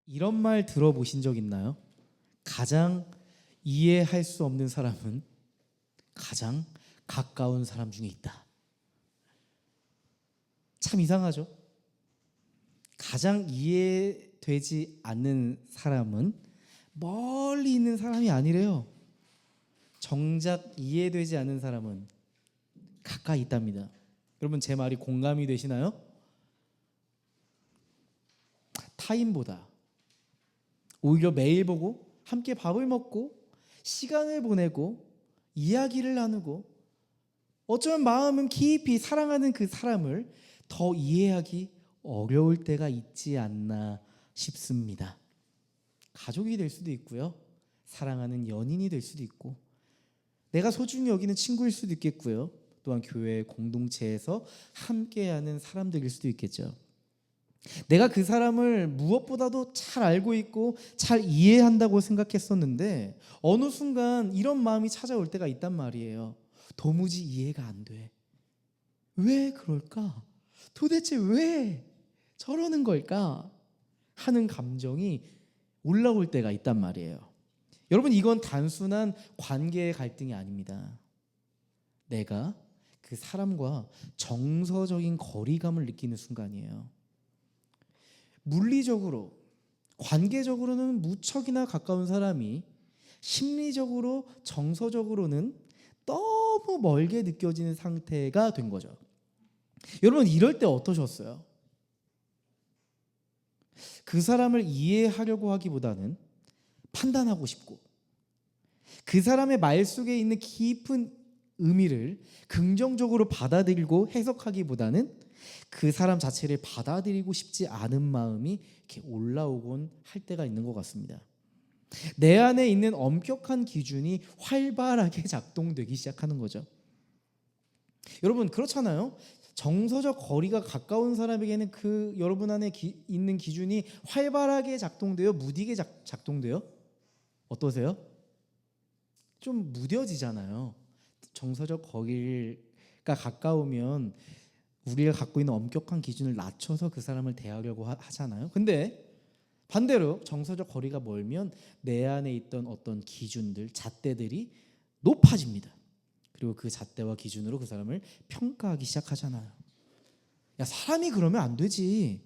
이런 말 들어보신 적 있나요? 가장 이해할 수 없는 사람은 가장 가까운 사람 중에 있다. 참 이상하죠? 가장 이해되지 않는 사람은 멀리 있는 사람이 아니래요. 정작 이해되지 않는 사람은 가까이 있답니다. 여러분, 제 말이 공감이 되시나요? 타인보다 오히려 매일 보고 함께 밥을 먹고 시간을 보내고 이야기를 나누고 어쩌면 마음은 깊이 사랑하는 그 사람을 더 이해하기 어려울 때가 있지 않나 싶습니다. 가족이 될 수도 있고요, 사랑하는 연인이 될 수도 있고, 내가 소중히 여기는 친구일 수도 있겠고요, 또한 교회 공동체에서 함께하는 사람들일 수도 있겠죠. 내가 그 사람을 무엇보다도 잘 알고 있고 잘 이해한다고 생각했었는데 어느 순간 이런 마음이 찾아올 때가 있단 말이에요. 도무지 이해가 안 돼. 왜 그럴까? 도대체 왜 저러는 걸까? 하는 감정이 올라올 때가 있단 말이에요. 여러분, 이건 단순한 관계의 갈등이 아닙니다. 내가 그 사람과 정서적인 거리감을 느끼는 순간이에요. 물리적으로, 관계적으로는 무척이나 가까운 사람이 심리적으로, 정서적으로는 너무 멀게 느껴지는 상태가 된 거죠. 여러분, 이럴 때 어떠셨어요? 그 사람을 이해하려고 하기보다는 판단하고 싶고, 그 사람의 말 속에 있는 깊은 의미를 긍정적으로 받아들이고 해석하기보다는 그 사람 자체를 받아들이고 싶지 않은 마음이 이렇게 올라오곤 할 때가 있는 것 같습니다. 내 안에 있는 엄격한 기준이 활발하게 작동되기 시작하는 거죠. 여러분, 그렇잖아요. 정서적 거리가 가까운 사람에게는 그 여러분 안에 있는 기준이 활발하게 작동돼요, 무디게 작동돼요? 어떠세요? 좀 무뎌지잖아요. 정서적 거리가 가까우면 우리가 갖고 있는 엄격한 기준을 낮춰서 그 사람을 대하려고 하잖아요. 근데 반대로 정서적 거리가 멀면 내 안에 있던 어떤 기준들, 잣대들이 높아집니다. 그리고 그 잣대와 기준으로 그 사람을 평가하기 시작하잖아요. 야, 사람이 그러면 안 되지.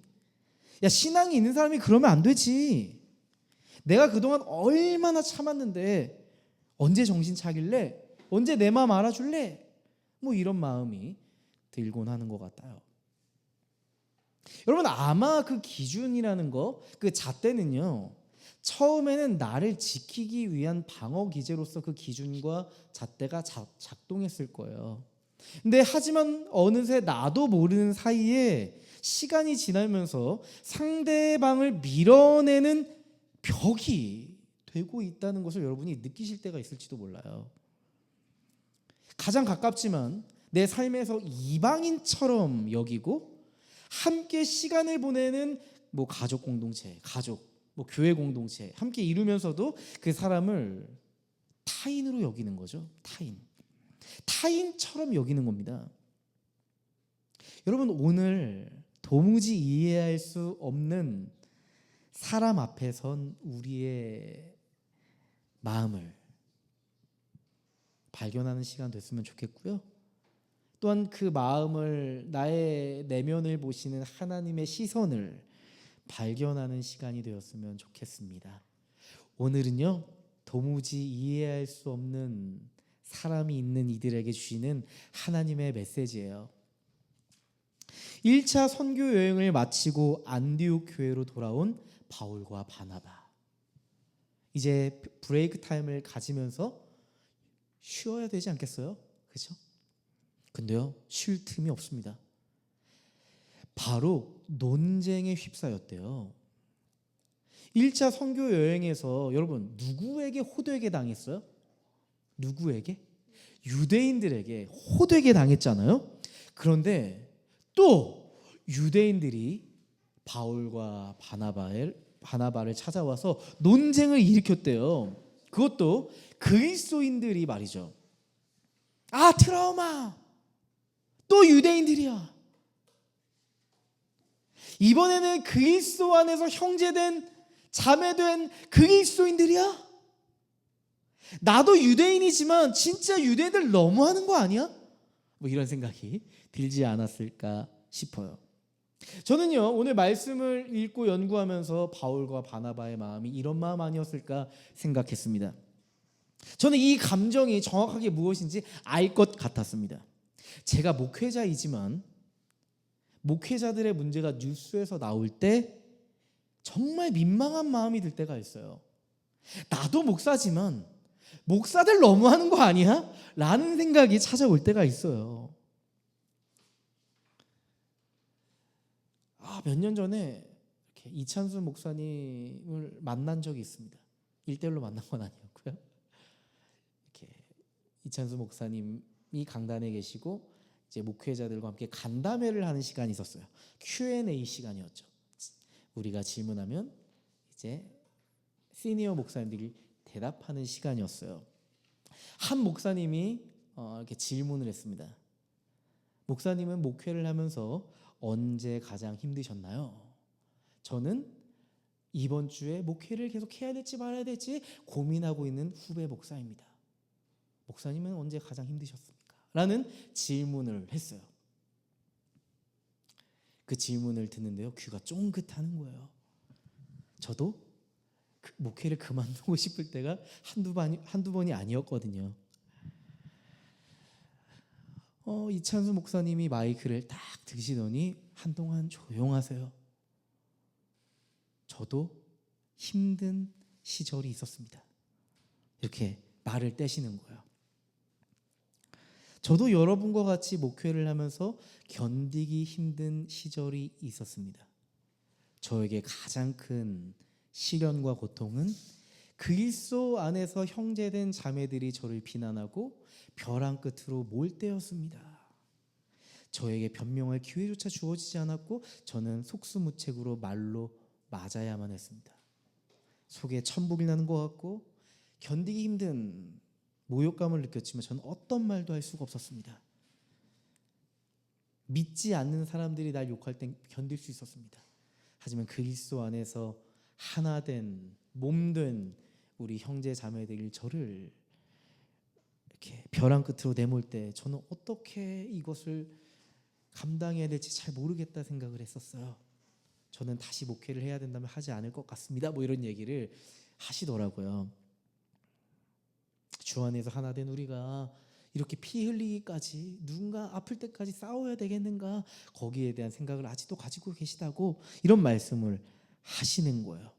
야, 신앙이 있는 사람이 그러면 안 되지. 내가 그동안 얼마나 참았는데 언제 정신 차릴래? 언제 내 마음 알아줄래? 뭐 이런 마음이 들곤 하는 것 같아요. 여러분, 아마 그 기준이라는 거, 그 잣대는요, 처음에는 나를 지키기 위한 방어 기제로서 그 기준과 잣대가 작동했을 거예요. 근데 하지만 어느새 나도 모르는 사이에 시간이 지나면서 상대방을 밀어내는 벽이 되고 있다는 것을 여러분이 느끼실 때가 있을지도 몰라요. 가장 가깝지만 내 삶에서 이방인처럼 여기고 함께 시간을 보내는 뭐 가족 공동체, 뭐 교회 공동체 함께 이루면서도 그 사람을 타인으로 여기는 거죠. 타인처럼 여기는 겁니다. 여러분, 오늘 도무지 이해할 수 없는 사람 앞에 선 우리의 마음을 발견하는 시간 됐으면 좋겠고요. 또한 그 마음을, 나의 내면을 보시는 하나님의 시선을 발견하는 시간이 되었으면 좋겠습니다. 오늘은요, 도무지 이해할 수 없는 사람이 있는 이들에게 주시는 하나님의 메시지예요. 1차 선교 여행을 마치고 안디옥 교회로 돌아온 바울과 바나바. 이제 브레이크 타임을 가지면서 쉬어야 되지 않겠어요? 그렇죠? 근데요, 쉴 틈이 없습니다. 바로 논쟁에 휩싸였대요. 1차 선교 여행에서 여러분, 누구에게 호되게 당했어요? 누구에게? 유대인들에게 호되게 당했잖아요. 그런데 또 유대인들이 바울과 바나바를 찾아와서 논쟁을 일으켰대요. 그것도 그리스도인들이 말이죠. 아, 트라우마! 또 유대인들이야. 이번에는 그리스도 안에서 형제된 자매된 그리스도인들이야? 나도 유대인이지만 진짜 유대인들 너무하는 거 아니야? 뭐 이런 생각이 들지 않았을까 싶어요. 저는요, 오늘 말씀을 읽고 연구하면서 바울과 바나바의 마음이 이런 마음 아니었을까 생각했습니다. 저는 이 감정이 정확하게 무엇인지 알 것 같았습니다. 제가 목회자이지만 목회자들의 문제가 뉴스에서 나올 때 정말 민망한 마음이 들 때가 있어요. 나도 목사지만 목사들 너무하는 거 아니야? 라는 생각이 찾아올 때가 있어요. 몇 년 전에 이렇게 이찬수 목사님을 만난 적이 있습니다. 1대1로 만난 건 아니었고요. 이렇게 이찬수 목사님이 강단에 계시고 이제 목회자들과 함께 간담회를 하는 시간이 있었어요. Q&A 시간이었죠. 우리가 질문하면 이제 시니어 목사님들이 대답하는 시간이었어요. 한 목사님이 이렇게 질문을 했습니다. 목사님은 목회를 하면서 언제 가장 힘드셨나요? 저는 이번 주에 목회를 계속 해야 될지 말아야 될지 고민하고 있는 후배 목사입니다. 목사님은 언제 가장 힘드셨습니까? 라는 질문을 했어요. 그 질문을 듣는데요, 귀가 쫑긋하는 거예요. 저도 목회를 그만두고 싶을 때가 한두 번이 아니었거든요. 이찬수 목사님이 마이크를 딱 드시더니 한동안 조용하세요. 저도 힘든 시절이 있었습니다. 이렇게 말을 떼시는 거예요. 저도 여러분과 같이 목회를 하면서 견디기 힘든 시절이 있었습니다. 저에게 가장 큰 시련과 고통은 그리스도 안에서 형제된 자매들이 저를 비난하고 벼랑 끝으로 몰때였습니다. 저에게 변명할 기회조차 주어지지 않았고 저는 속수무책으로 말로 맞아야만 했습니다. 속에 천불이 나는 것 같고 견디기 힘든 모욕감을 느꼈지만 저는 어떤 말도 할 수가 없었습니다. 믿지 않는 사람들이 날 욕할 땐 견딜 수 있었습니다. 하지만 그리스도 안에서 하나된 몸된 우리 형제 자매들이 저를 이렇게 벼랑 끝으로 내몰 때 저는 어떻게 이것을 감당해야 될지 잘 모르겠다 생각을 했었어요. 저는 다시 목회를 해야 된다면 하지 않을 것 같습니다. 뭐 이런 얘기를 하시더라고요. 주 안에서 하나된 우리가 이렇게 피 흘리기까지 누군가 아플 때까지 싸워야 되겠는가, 거기에 대한 생각을 아직도 가지고 계시다고 이런 말씀을 하시는 거예요.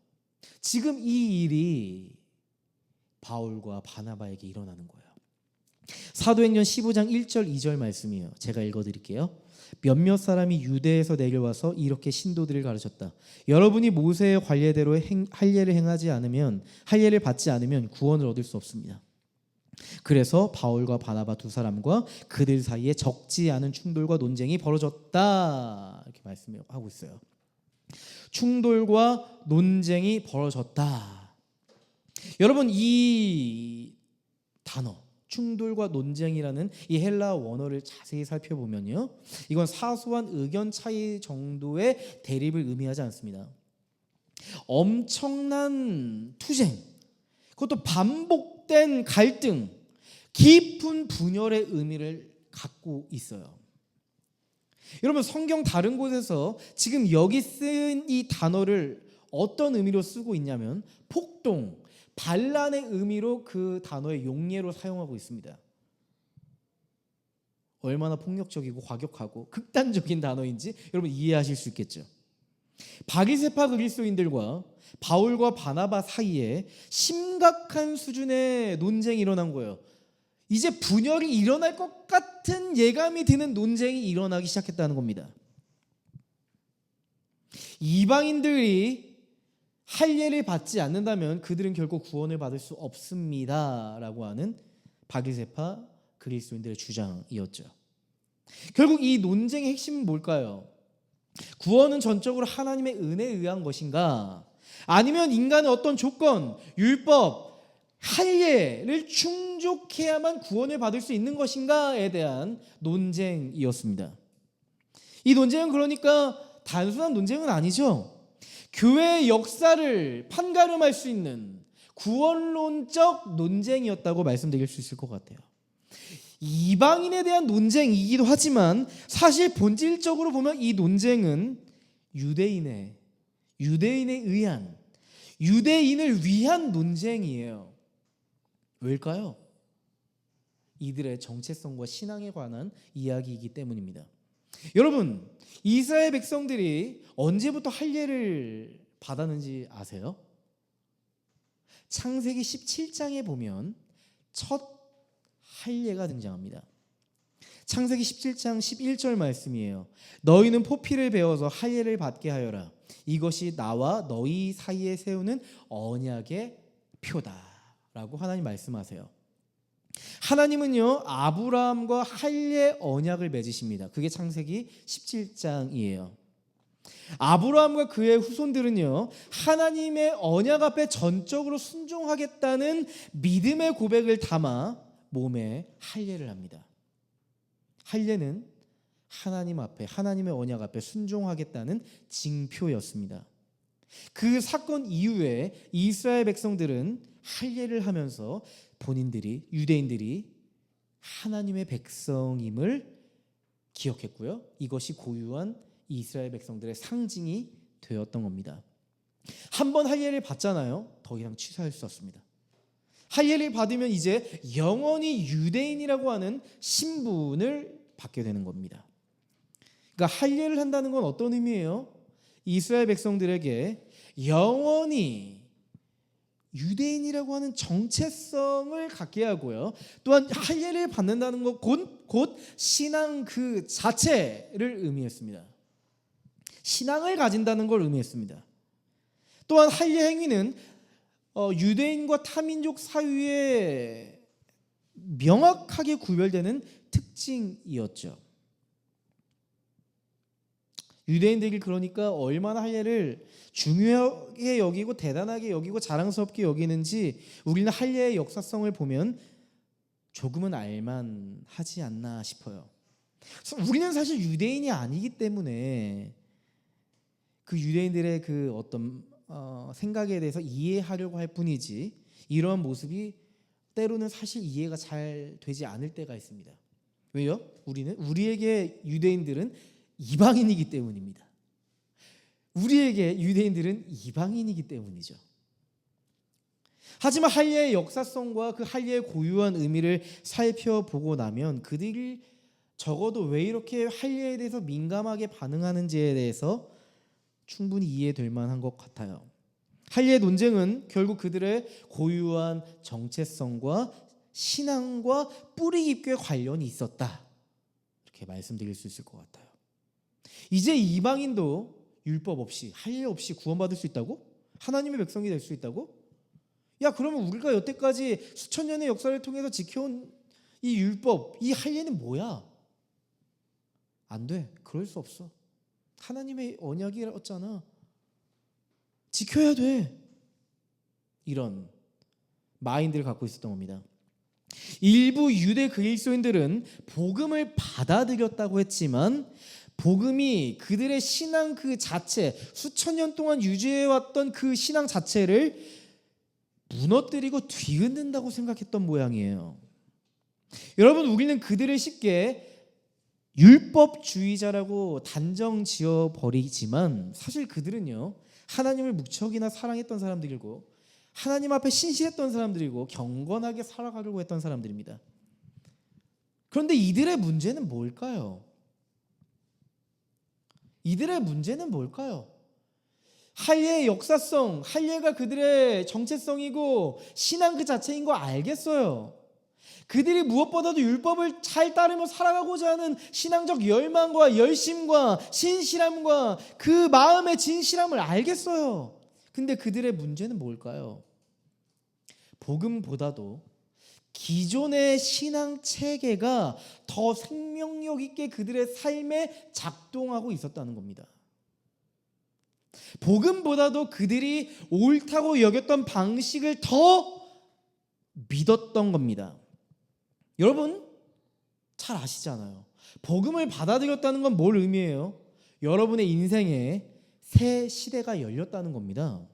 지금 이 일이 바울과 바나바에게 일어나는 거예요. 사도행전 15장 1절 2절 말씀이에요. 제가 읽어드릴게요. 몇몇 사람이 유대에서 내려와서 이렇게 신도들을 가르쳤다. 여러분이 모세의 관례대로 할례를 행하지 않으면, 할례를 받지 않으면 구원을 얻을 수 없습니다. 그래서 바울과 바나바 두 사람과 그들 사이에 적지 않은 충돌과 논쟁이 벌어졌다. 이렇게 말씀하고 있어요. 충돌과 논쟁이 벌어졌다. 여러분, 이 단어 충돌과 논쟁이라는 이 헬라 원어를 자세히 살펴보면요, 이건 사소한 의견 차이 정도의 대립을 의미하지 않습니다. 엄청난 투쟁, 그것도 반복된 갈등, 깊은 분열의 의미를 갖고 있어요. 여러분, 성경 다른 곳에서 지금 여기 쓴 이 단어를 어떤 의미로 쓰고 있냐면 폭동, 반란의 의미로 그 단어의 용례로 사용하고 있습니다. 얼마나 폭력적이고 과격하고 극단적인 단어인지 여러분 이해하실 수 있겠죠. 바리새파 그리스도인들과 바울과 바나바 사이에 심각한 수준의 논쟁이 일어난 거예요. 이제 분열이 일어날 것 같은 예감이 드는 논쟁이 일어나기 시작했다는 겁니다. 이방인들이 할례를 받지 않는다면 그들은 결코 구원을 받을 수 없습니다 라고 하는 바리새파 그리스도인들의 주장이었죠. 결국 이 논쟁의 핵심은 뭘까요? 구원은 전적으로 하나님의 은혜에 의한 것인가, 아니면 인간의 어떤 조건, 율법, 할례를 충족해야만 구원을 받을 수 있는 것인가에 대한 논쟁이었습니다. 이 논쟁은 그러니까 단순한 논쟁은 아니죠. 교회의 역사를 판가름할 수 있는 구원론적 논쟁이었다고 말씀드릴 수 있을 것 같아요. 이방인에 대한 논쟁이기도 하지만 사실 본질적으로 보면 이 논쟁은 유대인을 위한 논쟁이에요. 왜일까요? 이들의 정체성과 신앙에 관한 이야기이기 때문입니다. 여러분, 이스라엘 백성들이 언제부터 할례를 받았는지 아세요? 창세기 17장에 보면 첫 할례가 등장합니다. 창세기 17장 11절 말씀이에요. 너희는 포피를 베어서 할례를 받게 하여라. 이것이 나와 너희 사이에 세우는 언약의 표다라고 하나님 말씀하세요. 하나님은요, 아브라함과 할례 언약을 맺으십니다. 그게 창세기 17장이에요. 아브라함과 그의 후손들은요, 하나님의 언약 앞에 전적으로 순종하겠다는 믿음의 고백을 담아 몸에 할례를 합니다. 할례는 하나님 앞에, 하나님의 언약 앞에 순종하겠다는 징표였습니다. 그 사건 이후에 이스라엘 백성들은 할례를 하면서 본인들이, 유대인들이 하나님의 백성임을 기억했고요. 이것이 고유한 이스라엘 백성들의 상징이 되었던 겁니다. 한번 할례를 받잖아요. 더 이상 취소할 수 없습니다. 할례를 받으면 이제 영원히 유대인이라고 하는 신분을 받게 되는 겁니다. 그러니까 할례를 한다는 건 어떤 의미예요? 이스라엘 백성들에게 영원히 유대인이라고 하는 정체성을 갖게 하고요. 또한 할례를 받는다는 것 곧 신앙 그 자체를 의미했습니다. 신앙을 가진다는 걸 의미했습니다. 또한 할례 행위는 유대인과 타민족 사이에 명확하게 구별되는 특징이었죠. 유대인들이 그러니까 얼마나 할례를 중요하게 여기고 대단하게 여기고 자랑스럽게 여기는지 우리는 할례의 역사성을 보면 조금은 알만하지 않나 싶어요. 우리는 사실 유대인이 아니기 때문에 그 유대인들의 그 어떤 생각에 대해서 이해하려고 할 뿐이지 이러한 모습이 때로는 사실 이해가 잘 되지 않을 때가 있습니다. 왜요? 우리에게 유대인들은 이방인이기 때문입니다. 우리에게 유대인들은 이방인이기 때문이죠. 하지만 할례의 역사성과 그 할례의 고유한 의미를 살펴보고 나면 그들이 적어도 왜 이렇게 할례에 대해서 민감하게 반응하는지에 대해서 충분히 이해될 만한 것 같아요. 할례의 논쟁은 결국 그들의 고유한 정체성과 신앙과 뿌리 깊게 관련이 있었다. 이렇게 말씀드릴 수 있을 것 같아요. 이제 이방인도 율법 없이 할례 없이 구원받을 수 있다고? 하나님의 백성이 될 수 있다고? 야, 그러면 우리가 여태까지 수천 년의 역사를 통해서 지켜온 이 율법, 이 할례는 뭐야? 안 돼. 그럴 수 없어. 하나님의 언약이었잖아. 지켜야 돼. 이런 마인드를 갖고 있었던 겁니다. 일부 유대 그리스도인들은 복음을 받아들였다고 했지만 복음이 그들의 신앙 그 자체, 수천 년 동안 유지해왔던 그 신앙 자체를 무너뜨리고 뒤흔든다고 생각했던 모양이에요. 여러분, 우리는 그들을 쉽게 율법주의자라고 단정 지어버리지만 사실 그들은요, 하나님을 무척이나 사랑했던 사람들이고 하나님 앞에 신실했던 사람들이고 경건하게 살아가려고 했던 사람들입니다. 그런데 이들의 문제는 뭘까요? 이들의 문제는 뭘까요? 할례의 역사성, 할례가 그들의 정체성이고 신앙 그 자체인 거 알겠어요. 그들이 무엇보다도 율법을 잘 따르며 살아가고자 하는 신앙적 열망과 열심과 신실함과 그 마음의 진실함을 알겠어요. 근데 그들의 문제는 뭘까요? 복음보다도 기존의 신앙 체계가 더 생명력 있게 그들의 삶에 작동하고 있었다는 겁니다. 복음보다도 그들이 옳다고 여겼던 방식을 더 믿었던 겁니다. 여러분 잘 아시잖아요. 복음을 받아들였다는 건 뭘 의미해요? 여러분의 인생에 새 시대가 열렸다는 겁니다.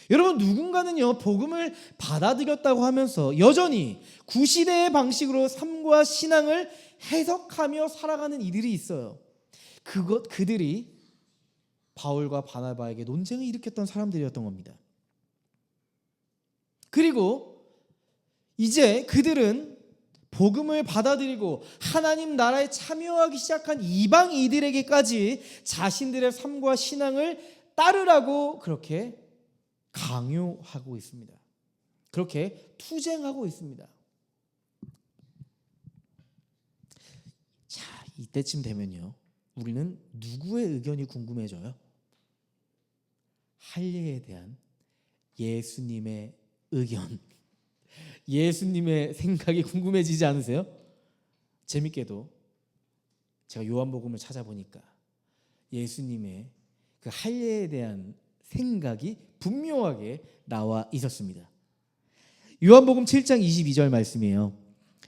여러분, 누군가는요 복음을 받아들였다고 하면서 여전히 구시대의 방식으로 삶과 신앙을 해석하며 살아가는 이들이 있어요. 그들이 바울과 바나바에게 논쟁을 일으켰던 사람들이었던 겁니다. 그리고 이제 그들은 복음을 받아들이고 하나님 나라에 참여하기 시작한 이방 이들에게까지 자신들의 삶과 신앙을 따르라고 그렇게 강요하고 있습니다. 그렇게 투쟁하고 있습니다. 자, 이때쯤 되면요, 우리는 누구의 의견이 궁금해져요? 할례에 대한 예수님의 의견, 예수님의 생각이 궁금해지지 않으세요? 재밌게도 제가 요한복음을 찾아보니까 예수님의 그 할례에 대한 생각이 분명하게 나와 있었습니다. 요한복음 7장 22절 말씀이에요.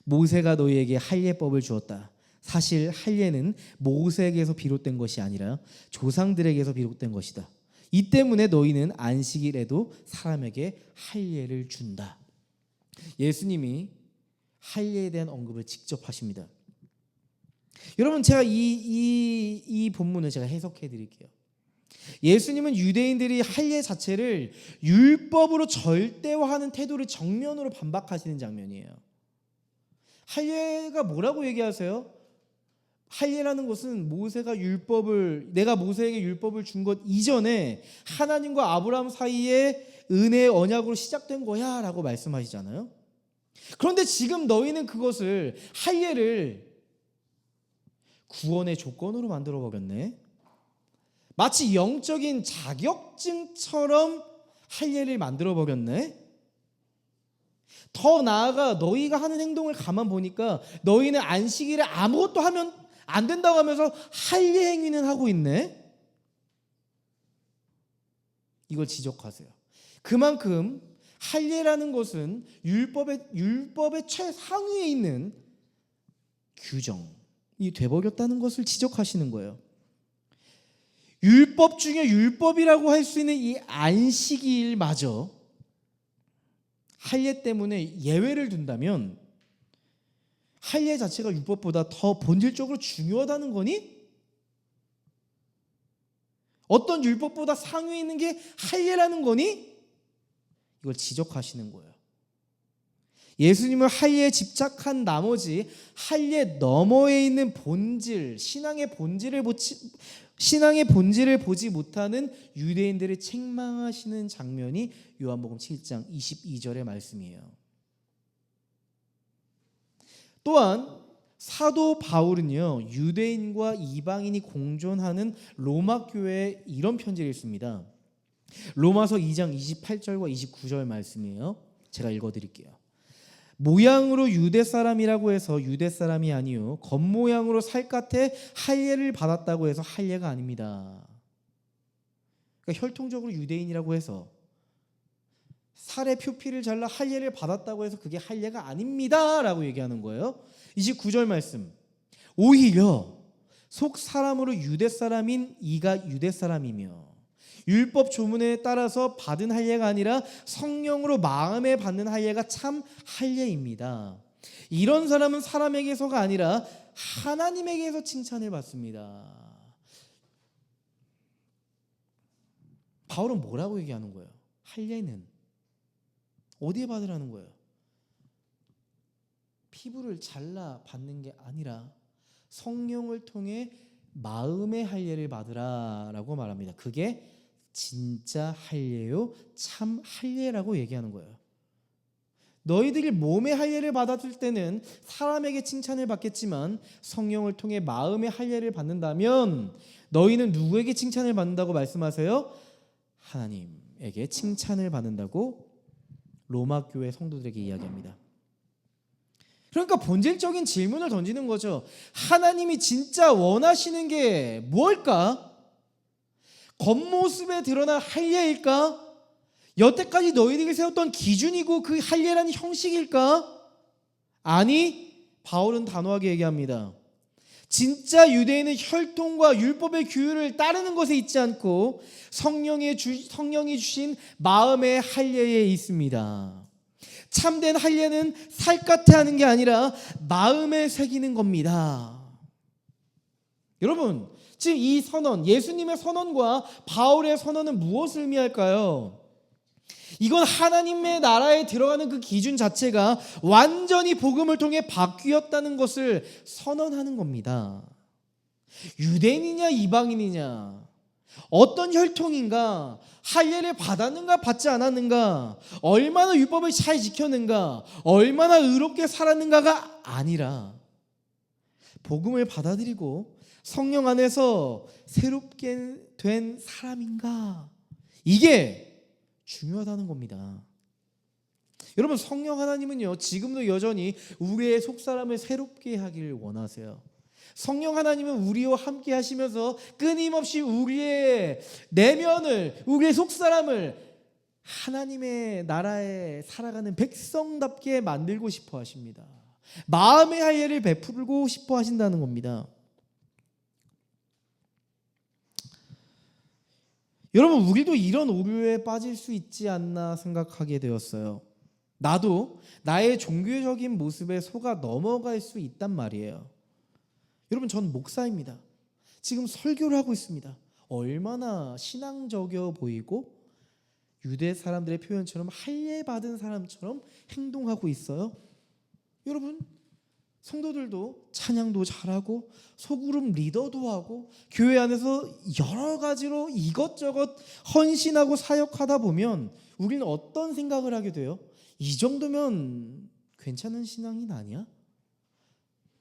모세가 너희에게 할례법을 주었다. 사실 할례는 모세에게서 비롯된 것이 아니라 조상들에게서 비롯된 것이다. 이 때문에 너희는 안식일에도 사람에게 할례를 준다. 예수님이 할례에 대한 언급을 직접 하십니다. 여러분, 제가 이 본문을 제가 해석해 드릴게요. 예수님은 유대인들이 할례 자체를 율법으로 절대화하는 태도를 정면으로 반박하시는 장면이에요. 할례가 뭐라고 얘기하세요? 할례라는 것은 내가 모세에게 율법을 준 것 이전에 하나님과 아브라함 사이에 은혜의 언약으로 시작된 거야 라고 말씀하시잖아요. 그런데 지금 너희는 그것을, 할례를 구원의 조건으로 만들어 버렸네. 마치 영적인 자격증처럼 할례를 만들어 버렸네. 더 나아가 너희가 하는 행동을 가만 보니까 너희는 안식일에 아무것도 하면 안 된다고 하면서 할례 행위는 하고 있네. 이걸 지적하세요. 그만큼 할례라는 것은 율법의 최상위에 있는 규정이 돼버렸다는 것을 지적하시는 거예요. 율법 중에 율법이라고 할 수 있는 이 안식일마저 할례 때문에 예외를 둔다면 할례 자체가 율법보다 더 본질적으로 중요하다는 거니? 어떤 율법보다 상위에 있는 게 할례라는 거니? 이걸 지적하시는 거예요. 예수님은 할례에 집착한 나머지 할례 너머에 있는 본질, 신앙의 본질을 보지 못하는 유대인들을 책망하시는 장면이 요한복음 7장 22절의 말씀이에요. 또한 사도 바울은요, 유대인과 이방인이 공존하는 로마 교회에 이런 편지를 읽습니다. 로마서 2장 28절과 29절 말씀이에요. 제가 읽어드릴게요. 모양으로 유대 사람이라고 해서 유대 사람이 아니요 겉모양으로 살갗에 할례를 받았다고 해서 할례가 아닙니다. 그러니까 혈통적으로 유대인이라고 해서 살의 표피를 잘라 할례를 받았다고 해서 그게 할례가 아닙니다 라고 얘기하는 거예요. 29절 말씀, 오히려 속 사람으로 유대 사람인 이가 유대 사람이며 율법 조문에 따라서 받은 할례가 아니라 성령으로 마음에 받는 할례가 참 할례입니다. 이런 사람은 사람에게서가 아니라 하나님에게서 칭찬을 받습니다. 바울은 뭐라고 얘기하는 거예요? 할례는 어디에 받으라는 거예요? 피부를 잘라 받는 게 아니라 성령을 통해 마음의 할례를 받으라라고 말합니다. 그게 진짜 할례요, 참 할례라고 얘기하는 거예요. 너희들이 몸의 할례를 받았을 때는 사람에게 칭찬을 받겠지만 성령을 통해 마음의 할례를 받는다면 너희는 누구에게 칭찬을 받는다고 말씀하세요? 하나님에게 칭찬을 받는다고 로마 교회 성도들에게 이야기합니다. 그러니까 본질적인 질문을 던지는 거죠. 하나님이 진짜 원하시는 게 뭘까? 겉모습에 드러난 할례일까? 여태까지 너희들이 세웠던 기준이고 그 할례라는 형식일까? 아니, 바울은 단호하게 얘기합니다. 진짜 유대인은 혈통과 율법의 규율을 따르는 것에 있지 않고 성령이 주신 마음의 할례에 있습니다. 참된 할례는 살갗에 하는 게 아니라 마음에 새기는 겁니다. 여러분, 지금 이 선언, 예수님의 선언과 바울의 선언은 무엇을 의미할까요? 이건 하나님의 나라에 들어가는 그 기준 자체가 완전히 복음을 통해 바뀌었다는 것을 선언하는 겁니다. 유대인이냐 이방인이냐, 어떤 혈통인가, 할례를 받았는가 받지 않았는가, 얼마나 율법을 잘 지켰는가, 얼마나 의롭게 살았는가가 아니라 복음을 받아들이고 성령 안에서 새롭게 된 사람인가, 이게 중요하다는 겁니다. 여러분, 성령 하나님은요, 지금도 여전히 우리의 속사람을 새롭게 하기를 원하세요. 성령 하나님은 우리와 함께 하시면서 끊임없이 우리의 내면을, 우리의 속사람을 하나님의 나라에 살아가는 백성답게 만들고 싶어 하십니다. 마음의 할례를 베풀고 싶어 하신다는 겁니다. 여러분, 우리도 이런 오류에 빠질 수 있지 않나 생각하게 되었어요. 나도 나의 종교적인 모습에 속아 넘어갈 수 있단 말이에요. 여러분, 전 목사입니다. 지금 설교를 하고 있습니다. 얼마나 신앙적이어 보이고 유대 사람들의 표현처럼 할례 받은 사람처럼 행동하고 있어요. 여러분, 성도들도 찬양도 잘하고 소그룹 리더도 하고 교회 안에서 여러 가지로 이것저것 헌신하고 사역하다 보면 우리는 어떤 생각을 하게 돼요? 이 정도면 괜찮은 신앙인 아니야?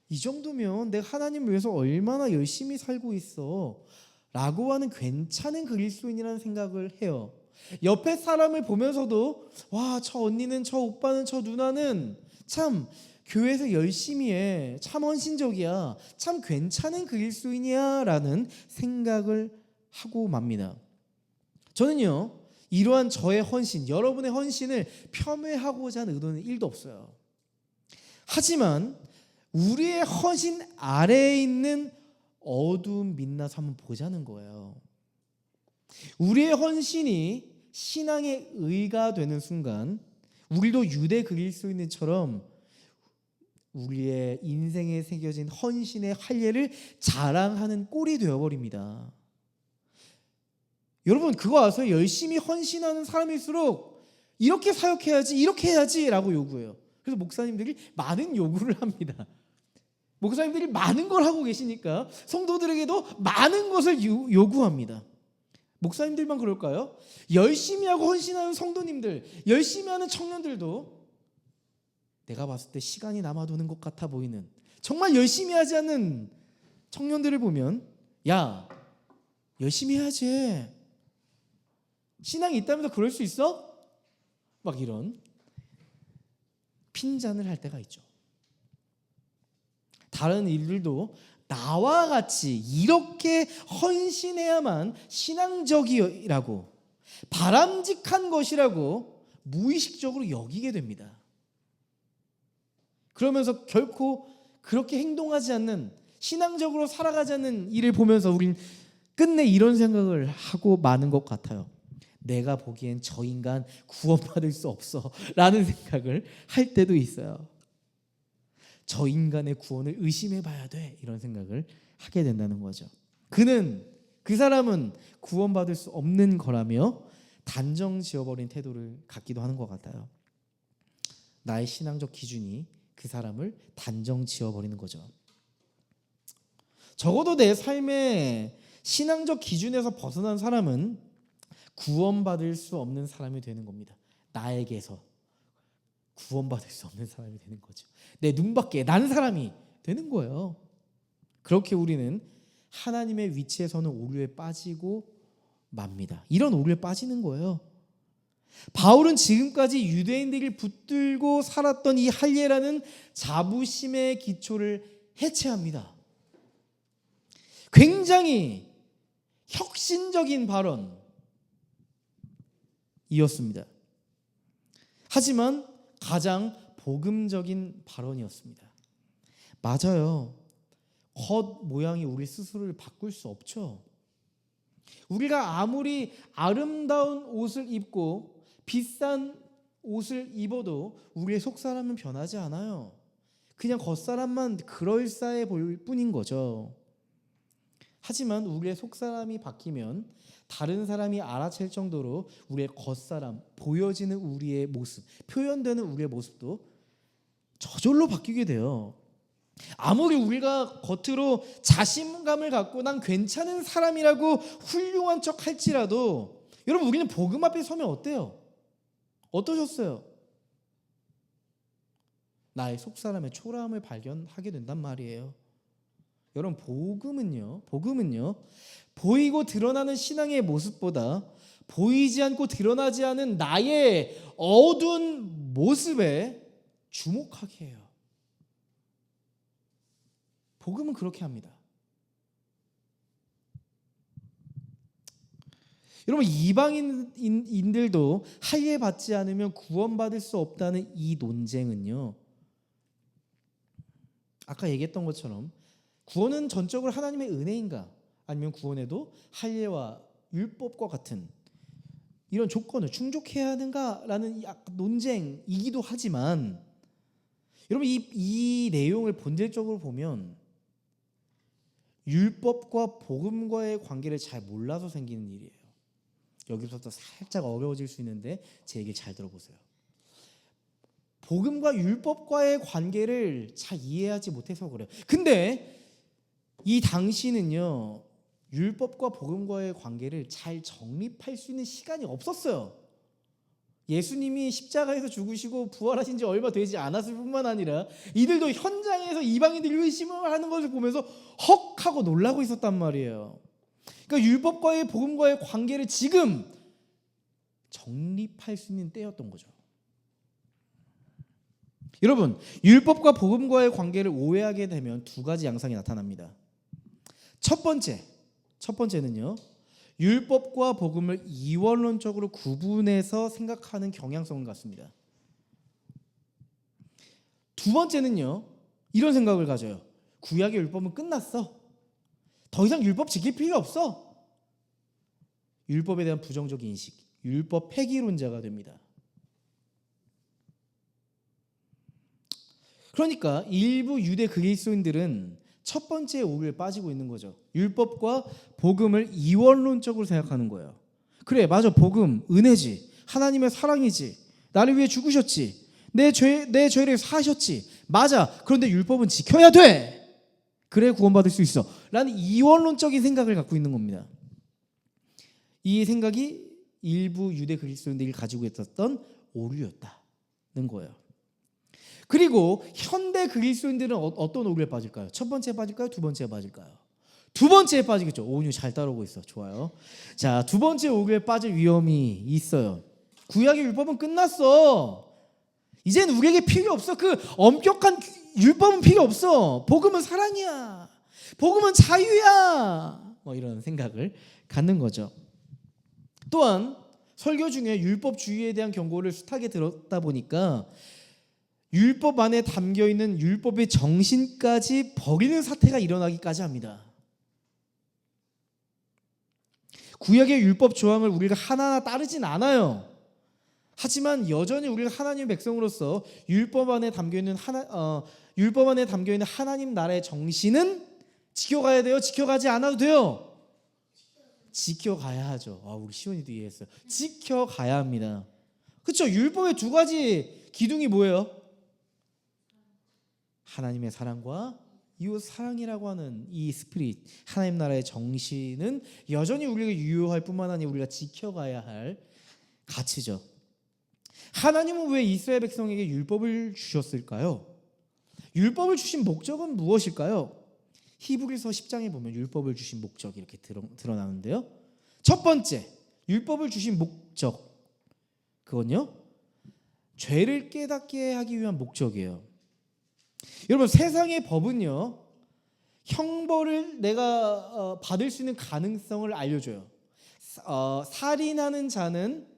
이 정도면 내가 하나님을 위해서 얼마나 열심히 살고 있어 라고 하는 괜찮은 그리스도인이라는 생각을 해요. 옆에 사람을 보면서도 와, 저 언니는, 저 오빠는, 저 누나는 참 교회에서 열심히 해, 참 헌신적이야, 참 괜찮은 그리스도인이야 라는 생각을 하고 맙니다. 저는요, 이러한 저의 헌신, 여러분의 헌신을 폄훼하고자 하는 의도는 1도 없어요. 하지만 우리의 헌신 아래에 있는 어두운 민낯을 한번 보자는 거예요. 우리의 헌신이 신앙의 의가 되는 순간 우리도 유대 그리스도인처럼 우리의 인생에 새겨진 헌신의 할례를 자랑하는 꼴이 되어버립니다. 여러분, 그거 아세요? 열심히 헌신하는 사람일수록 이렇게 사역해야지, 이렇게 해야지 라고 요구해요. 그래서 목사님들이 많은 요구를 합니다. 목사님들이 많은 걸 하고 계시니까 성도들에게도 많은 것을 요구합니다. 목사님들만 그럴까요? 열심히 하고 헌신하는 성도님들, 열심히 하는 청년들도 내가 봤을 때 시간이 남아도는 것 같아 보이는 정말 열심히 하지 않는 청년들을 보면 야, 열심히 해야지, 신앙이 있다면서 그럴 수 있어? 막 이런 핀잔을 할 때가 있죠. 다른 일들도 나와 같이 이렇게 헌신해야만 신앙적이라고, 바람직한 것이라고 무의식적으로 여기게 됩니다. 그러면서 결코 그렇게 행동하지 않는, 신앙적으로 살아가지 않는 일을 보면서 우린 끝내 이런 생각을 하고 마는 것 같아요. 내가 보기엔 저 인간 구원받을 수 없어 라는 생각을 할 때도 있어요. 저 인간의 구원을 의심해 봐야 돼, 이런 생각을 하게 된다는 거죠. 그 사람은 구원받을 수 없는 거라며 단정 지어버린 태도를 갖기도 하는 것 같아요. 나의 신앙적 기준이 그 사람을 단정 지어버리는 거죠. 적어도 내 삶의 신앙적 기준에서 벗어난 사람은 구원받을 수 없는 사람이 되는 겁니다. 나에게서 구원받을 수 없는 사람이 되는 거죠. 내 눈밖에 난 사람이 되는 거예요. 그렇게 우리는 하나님의 위치에서는 오류에 빠지고 맙니다. 이런 오류에 빠지는 거예요. 바울은 지금까지 유대인들이 붙들고 살았던 이 할례라는 자부심의 기초를 해체합니다. 굉장히 혁신적인 발언이었습니다. 하지만 가장 복음적인 발언이었습니다. 맞아요. 겉 모양이 우리 스스로를 바꿀 수 없죠. 우리가 아무리 아름다운 옷을 입고 비싼 옷을 입어도 우리의 속사람은 변하지 않아요. 그냥 겉사람만 그럴싸해 보일 뿐인 거죠. 하지만 우리의 속사람이 바뀌면 다른 사람이 알아챌 정도로 우리의 겉사람, 보여지는 우리의 모습, 표현되는 우리의 모습도 저절로 바뀌게 돼요. 아무리 우리가 겉으로 자신감을 갖고 난 괜찮은 사람이라고 훌륭한 척 할지라도 여러분, 우리는 복음 앞에 서면 어때요? 어떠셨어요? 나의 속사람의 초라함을 발견하게 된단 말이에요. 여러분, 복음은요 보이고 드러나는 신앙의 모습보다 보이지 않고 드러나지 않은 나의 어두운 모습에 주목하게 해요. 복음은 그렇게 합니다. 여러분, 이방인들도 할례 받지 않으면 구원받을 수 없다는 이 논쟁은요, 아까 얘기했던 것처럼 구원은 전적으로 하나님의 은혜인가, 아니면 구원에도 할례와 율법과 같은 이런 조건을 충족해야 하는가라는 논쟁이기도 하지만, 여러분, 이 내용을 본질적으로 보면 율법과 복음과의 관계를 잘 몰라서 생기는 일이에요. 여기서부터 살짝 어려워질 수 있는데 제 얘기 잘 들어보세요. 복음과 율법과의 관계를 잘 이해하지 못해서 그래요. 근데 이 당시는요, 율법과 복음과의 관계를 잘 정립할 수 있는 시간이 없었어요. 예수님이 십자가에서 죽으시고 부활하신 지 얼마 되지 않았을 뿐만 아니라 이들도 현장에서 이방인들이 의심을 하는 것을 보면서 헉 하고 놀라고 있었단 말이에요. 그러니까 율법과의 복음과의 관계를 지금 정립할 수 있는 때였던 거죠. 여러분, 율법과 복음과의 관계를 오해하게 되면 두 가지 양상이 나타납니다. 첫 번째는요, 율법과 복음을 이원론적으로 구분해서 생각하는 경향성을 갖습니다. 두 번째는요, 이런 생각을 가져요. 구약의 율법은 끝났어. 더 이상 율법 지킬 필요 없어. 율법에 대한 부정적 인식, 율법 폐기론자가 됩니다. 그러니까 일부 유대 그리스도인들은 첫 번째 오류에 빠지고 있는 거죠. 율법과 복음을 이원론적으로 생각하는 거예요. 그래, 맞아, 복음 은혜지, 하나님의 사랑이지, 나를 위해 죽으셨지, 내 죄를 사하셨지, 맞아. 그런데 율법은 지켜야 돼. 그래 구원받을 수 있어 라는 이원론적인 생각을 갖고 있는 겁니다. 이 생각이 일부 유대 그리스도인들이 가지고 있었던 오류였다는 거예요. 그리고 현대 그리스도인들은 어떤 오류에 빠질까요? 첫 번째에 빠질까요? 두 번째에 빠질까요? 두 번째에 빠지겠죠. 오은유 잘 따라오고 있어. 좋아요. 자, 두 번째 오류에 빠질 위험이 있어요. 구약의 율법은 끝났어. 이젠 우리에게 필요 없어. 그 엄격한 율법은 필요 없어. 복음은 사랑이야. 복음은 자유야. 뭐 이런 생각을 갖는 거죠. 또한 설교 중에 율법주의에 대한 경고를 숱하게 들었다 보니까 율법 안에 담겨있는 율법의 정신까지 버리는 사태가 일어나기까지 합니다. 구약의 율법 조항을 우리가 하나하나 따르진 않아요. 하지만 여전히 우리가 하나님의 백성으로서 율법 안에 담겨있는 하나님 나라의 정신은 지켜가야 돼요? 지켜가지 않아도 돼요? 지켜가야 하죠. 우리 시온이도 이해했어요. 지켜가야 합니다. 그렇죠? 율법의 두 가지 기둥이 뭐예요? 하나님의 사랑과 이웃 사랑이라고 하는 이 스피릿, 하나님 나라의 정신은 여전히 우리가 유효할 뿐만 아니라 우리가 지켜가야 할 가치죠. 하나님은 왜 이스라엘 백성에게 율법을 주셨을까요? 율법을 주신 목적은 무엇일까요? 히브리서 10장에 보면 율법을 주신 목적이 이렇게 드러나는데요. 첫 번째, 율법을 주신 목적, 그건요, 죄를 깨닫게 하기 위한 목적이에요. 여러분, 세상의 법은요, 형벌을 내가 받을 수 있는 가능성을 알려줘요. 살인하는 자는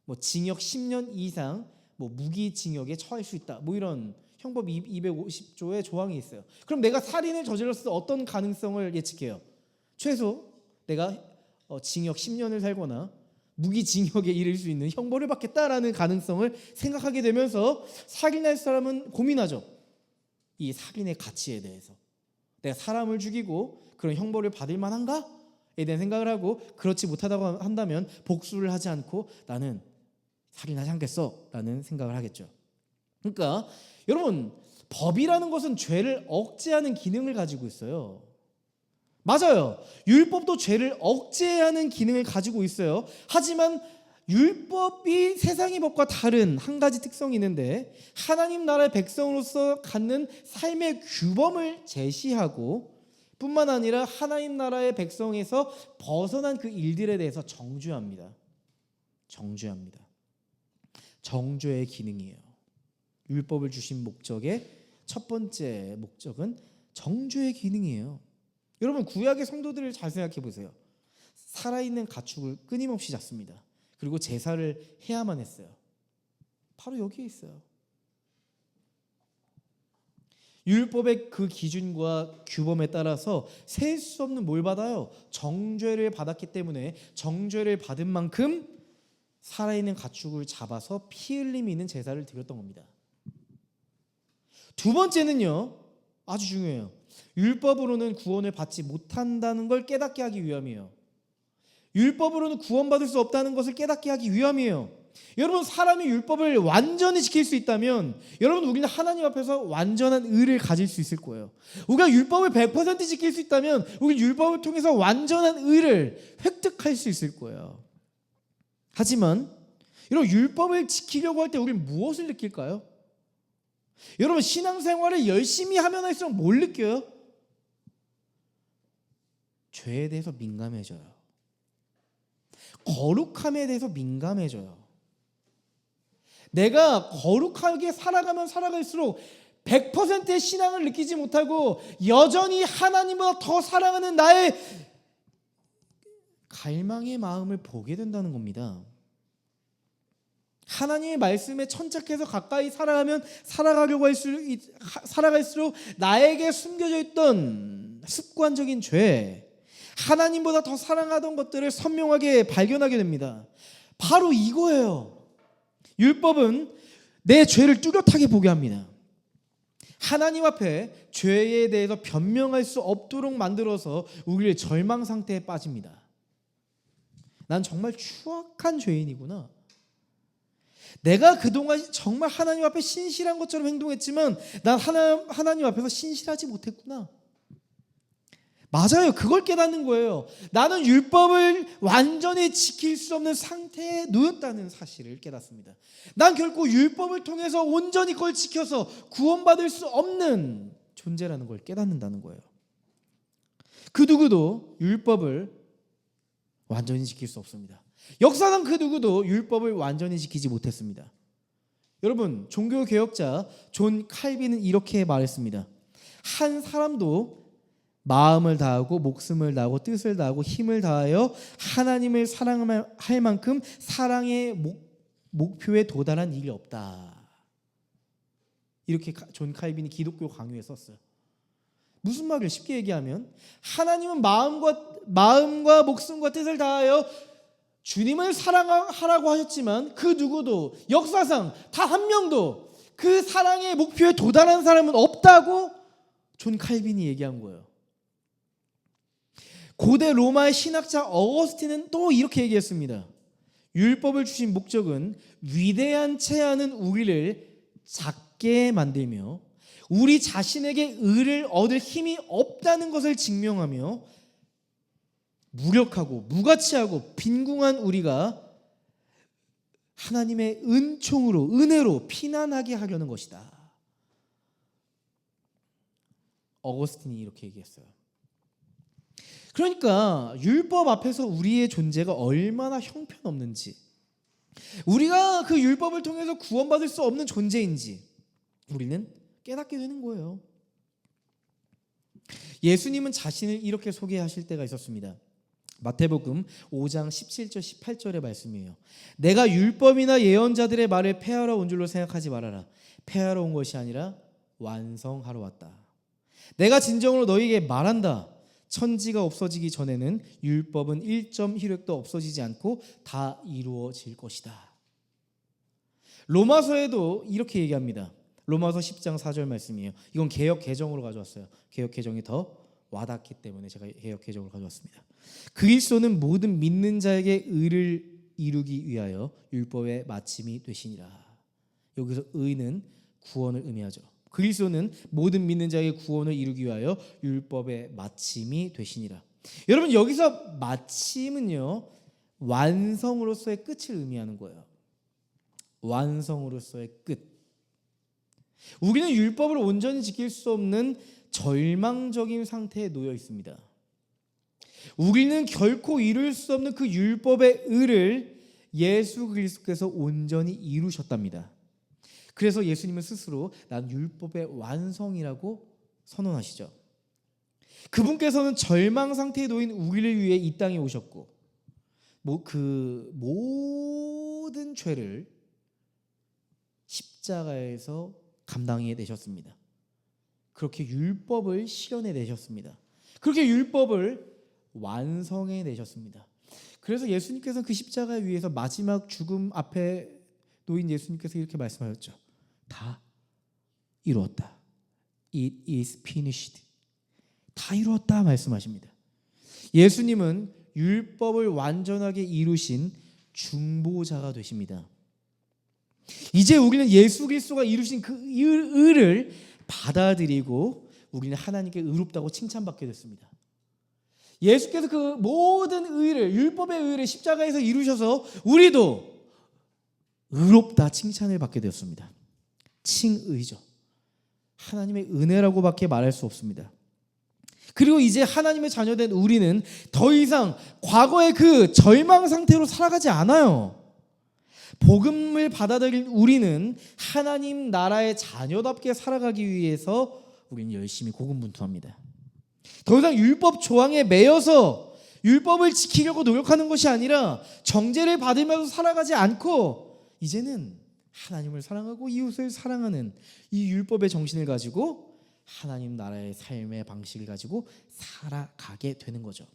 뭐 징역 10년 이상, 뭐 무기징역에 처할 수 있다, 뭐 이런 형법 250조의 조항이 있어요. 그럼 내가 살인을 저질렀을 때 어떤 가능성을 예측해요? 최소 내가 징역 10년을 살거나 무기징역에 이를 수 있는 형벌을 받겠다라는 가능성을 생각하게 되면서 살인할 사람은 고민하죠. 이 살인의 가치에 대해서 내가 사람을 죽이고 그런 형벌을 받을 만한가에 대한 생각을 하고, 그렇지 못하다고 한다면 복수를 하지 않고 나는 살인하지 않겠어라는 생각을 하겠죠. 그러니까 여러분, 법이라는 것은 죄를 억제하는 기능을 가지고 있어요. 맞아요. 율법도 죄를 억제하는 기능을 가지고 있어요. 하지만 율법이 세상의 법과 다른 한 가지 특성이 있는데, 하나님 나라의 백성으로서 갖는 삶의 규범을 제시하고 뿐만 아니라 하나님 나라의 백성에서 벗어난 그 일들에 대해서 정죄합니다. 정죄의 기능이에요. 율법을 주신 목적의 첫 번째 목적은 정죄의 기능이에요. 여러분, 구약의 성도들을 잘 생각해 보세요. 살아있는 가축을 끊임없이 잡습니다. 그리고 제사를 해야만 했어요. 바로 여기에 있어요. 율법의 그 기준과 규범에 따라서 셀 수 없는 뭘 받아요? 정죄를 받았기 때문에 정죄를 받은 만큼 살아있는 가축을 잡아서 피 흘림이 있는 제사를 드렸던 겁니다. 두 번째는요, 아주 중요해요. 율법으로는 구원을 받지 못한다는 걸 깨닫게 하기 위함이에요. 율법으로는 구원받을 수 없다는 것을 깨닫게 하기 위함이에요. 여러분, 사람이 율법을 완전히 지킬 수 있다면 여러분, 우리는 하나님 앞에서 완전한 의를 가질 수 있을 거예요. 우리가 율법을 100% 지킬 수 있다면 우리 율법을 통해서 완전한 의를 획득할 수 있을 거예요. 하지만 여러분, 율법을 지키려고 할 때 우리는 무엇을 느낄까요? 여러분, 신앙생활을 열심히 하면 할수록 뭘 느껴요? 죄에 대해서 민감해져요. 거룩함에 대해서 민감해져요. 내가 거룩하게 살아가면 살아갈수록 100%의 신앙을 느끼지 못하고 여전히 하나님보다 더 사랑하는 나의 갈망의 마음을 보게 된다는 겁니다. 하나님의 말씀에 천착해서 가까이 살아갈수록 나에게 숨겨져 있던 습관적인 죄, 하나님보다 더 사랑하던 것들을 선명하게 발견하게 됩니다. 바로 이거예요. 율법은 내 죄를 뚜렷하게 보게 합니다. 하나님 앞에 죄에 대해서 변명할 수 없도록 만들어서 우리를 절망 상태에 빠집니다. 난 정말 추악한 죄인이구나. 내가 그동안 정말 하나님 앞에 신실한 것처럼 행동했지만 난 하나님 앞에서 신실하지 못했구나. 맞아요. 그걸 깨닫는 거예요. 나는 율법을 완전히 지킬 수 없는 상태에 놓였다는 사실을 깨닫습니다. 난 결코 율법을 통해서 온전히 그걸 지켜서 구원받을 수 없는 존재라는 걸 깨닫는다는 거예요. 그 누구도 율법을 완전히 지킬 수 없습니다. 역사상 그 누구도 율법을 완전히 지키지 못했습니다. 여러분, 종교개혁자 존 칼빈은 이렇게 말했습니다. 한 사람도 마음을 다하고 목숨을 다하고 뜻을 다하고 힘을 다하여 하나님을 사랑할 만큼 사랑의 목표에 도달한 일이 없다. 이렇게 존 칼빈이 기독교 강요에 썼어요. 무슨 말을 쉽게 얘기하면, 하나님은 마음과 목숨과 뜻을 다하여 주님을 사랑하라고 하셨지만 그 누구도 역사상 다 한 명도 그 사랑의 목표에 도달한 사람은 없다고 존 칼빈이 얘기한 거예요. 고대 로마의 신학자 어거스틴은 또 이렇게 얘기했습니다. 율법을 주신 목적은 위대한 체하는 우리를 작게 만들며 우리 자신에게 의를 얻을 힘이 없다는 것을 증명하며 무력하고 무가치하고 빈궁한 우리가 하나님의 은혜로 피난하게 하려는 것이다. 어거스틴이 이렇게 얘기했어요. 그러니까 율법 앞에서 우리의 존재가 얼마나 형편없는지, 우리가 그 율법을 통해서 구원받을 수 없는 존재인지 우리는 깨닫게 되는 거예요. 예수님은 자신을 이렇게 소개하실 때가 있었습니다. 마태복음 5장 17절 18절의 말씀이에요. 내가 율법이나 예언자들의 말을 폐하러 온 줄로 생각하지 말아라. 폐하러 온 것이 아니라 완성하러 왔다. 내가 진정으로 너희에게 말한다. 천지가 없어지기 전에는 율법은 1점 희력도 없어지지 않고 다 이루어질 것이다. 로마서에도 이렇게 얘기합니다. 로마서 10장 4절 말씀이에요. 이건 개역 개정으로 가져왔어요. 개역 개정이 더 와닿기 때문에 제가 개역 개정으로 가져왔습니다. 그리스도는 모든 믿는 자에게 의를 이루기 위하여 율법의 마침이 되시니라. 여기서 의는 구원을 의미하죠. 그리스도는 모든 믿는 자에게 구원을 이루기 위하여 율법의 마침이 되시니라. 여러분, 여기서 마침은요, 완성으로서의 끝을 의미하는 거예요. 완성으로서의 끝. 우리는 율법을 온전히 지킬 수 없는 절망적인 상태에 놓여 있습니다. 우리는 결코 이룰 수 없는 그 율법의 의를 예수 그리스도께서 온전히 이루셨답니다. 그래서 예수님은 스스로 난 율법의 완성이라고 선언하시죠. 그분께서는 절망 상태에 놓인 우리를 위해 이 땅에 오셨고, 그 모든 죄를 십자가에서 감당해 내셨습니다. 그렇게 율법을 실현해 내셨습니다. 그렇게 율법을 완성해 내셨습니다. 그래서 예수님께서 그 십자가 위에서 마지막 죽음 앞에 놓인 예수님께서 이렇게 말씀하셨죠. 다 이루었다. It is finished. 다 이루었다 말씀하십니다. 예수님은 율법을 완전하게 이루신 중보자가 되십니다. 이제 우리는 예수 그리스도가 이루신 그 의를 받아들이고 우리는 하나님께 의롭다고 칭찬받게 됐습니다. 예수께서 그 모든 의를, 율법의 의를 십자가에서 이루셔서 우리도 의롭다 칭찬을 받게 되었습니다. 칭의죠. 하나님의 은혜라고밖에 말할 수 없습니다. 그리고 이제 하나님의 자녀된 우리는 더 이상 과거의 그 절망 상태로 살아가지 않아요. 복음을 받아들인 우리는 하나님 나라의 자녀답게 살아가기 위해서 우리는 열심히 고군분투합니다. 더 이상 율법 조항에 매여서 율법을 지키려고 노력하는 것이 아니라 정죄를 받으면서 살아가지 않고 이제는 하나님을 사랑하고 이웃을 사랑하는 이 율법의 정신을 가지고 하나님 나라의 삶의 방식을 가지고 살아가게 되는 거죠.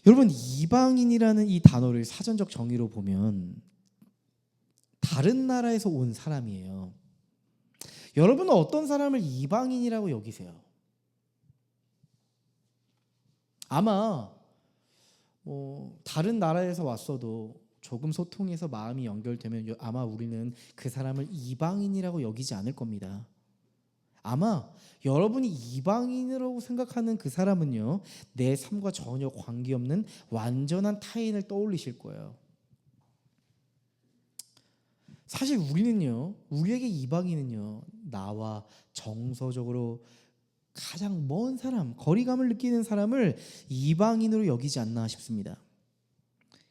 여러분, 이방인이라는 이 단어를 사전적 정의로 보면 다른 나라에서 온 사람이에요. 여러분은 어떤 사람을 이방인이라고 여기세요? 아마 다른 나라에서 왔어도 조금 소통해서 마음이 연결되면 아마 우리는 그 사람을 이방인이라고 여기지 않을 겁니다. 아마 여러분이 이방인이라고 생각하는 그 사람은요, 내 삶과 전혀 관계없는 완전한 타인을 떠올리실 거예요. 사실 우리에게 이방인은요, 나와 정서적으로 가장 먼 사람, 거리감을 느끼는 사람을 이방인으로 여기지 않나 싶습니다.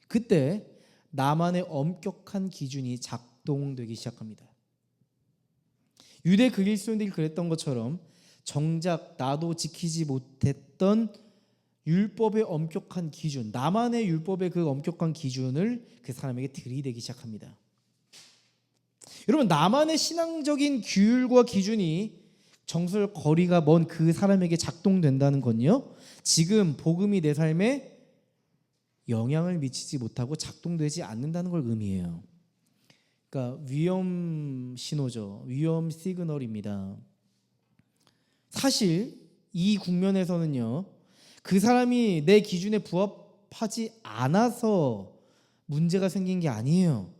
그때 나만의 엄격한 기준이 작동되기 시작합니다. 유대 그리스도인들이 그랬던 것처럼 정작 나도 지키지 못했던 율법의 엄격한 기준, 나만의 율법의 그 엄격한 기준을 그 사람에게 들이대기 시작합니다. 여러분, 나만의 신앙적인 규율과 기준이 정서적 거리가 먼 그 사람에게 작동된다는 건요, 지금 복음이 내 삶에 영향을 미치지 못하고 작동되지 않는다는 걸 의미해요. 그러니까 위험 신호죠. 위험 시그널입니다. 사실 이 국면에서는요, 그 사람이 내 기준에 부합하지 않아서 문제가 생긴 게 아니에요.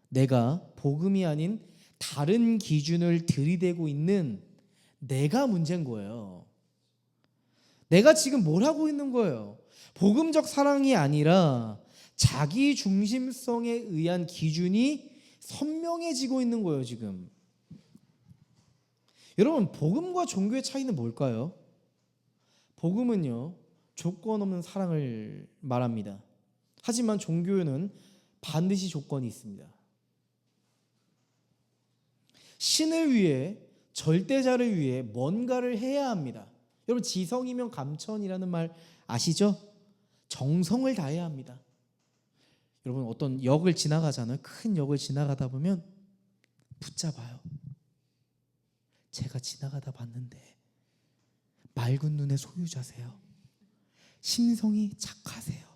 내가 복음이 아닌 다른 기준을 들이대고 있는 내가 문제인 거예요. 내가 지금 뭘 하고 있는 거예요? 복음적 사랑이 아니라 자기 중심성에 의한 기준이 선명해지고 있는 거예요, 지금. 여러분, 복음과 종교의 차이는 뭘까요? 복음은요, 조건 없는 사랑을 말합니다. 하지만 종교는 반드시 조건이 있습니다. 신을 위해, 절대자를 위해 뭔가를 해야 합니다. 여러분, 지성이면 감천이라는 말 아시죠? 정성을 다해야 합니다. 여러분, 어떤 역을 지나가잖아요. 큰 역을 지나가다 보면 붙잡아요. 제가 지나가다 봤는데 맑은 눈의 소유자세요. 심성이 착하세요.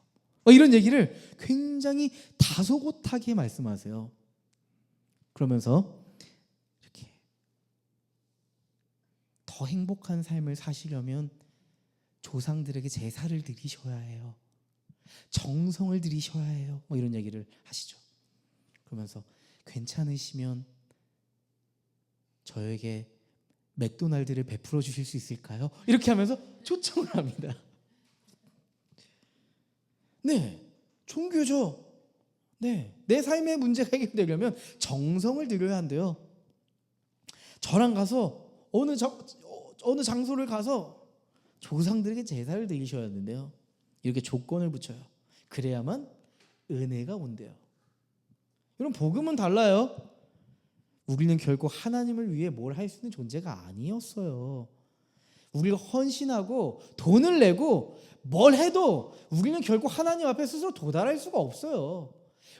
이런 얘기를 굉장히 다소곳하게 말씀하세요. 그러면서 이렇게 더 행복한 삶을 사시려면 조상들에게 제사를 드리셔야 해요. 정성을 들이셔야 해요. 이런 얘기를 하시죠. 그러면서 괜찮으시면 저에게 맥도날드를 베풀어 주실 수 있을까요? 이렇게 하면서 초청을 합니다. 네, 종교죠. 네, 내 삶의 문제가 해결되려면 정성을 들여야 한대요. 저랑 가서 어느 장소를 가서 조상들에게 제사를 드리셔야 하는데요. 이렇게 조건을 붙여요. 그래야만 은혜가 온대요. 여러분, 복음은 달라요. 우리는 결코 하나님을 위해 뭘 할 수 있는 존재가 아니었어요. 우리가 헌신하고 돈을 내고 뭘 해도 우리는 결코 하나님 앞에 스스로 도달할 수가 없어요.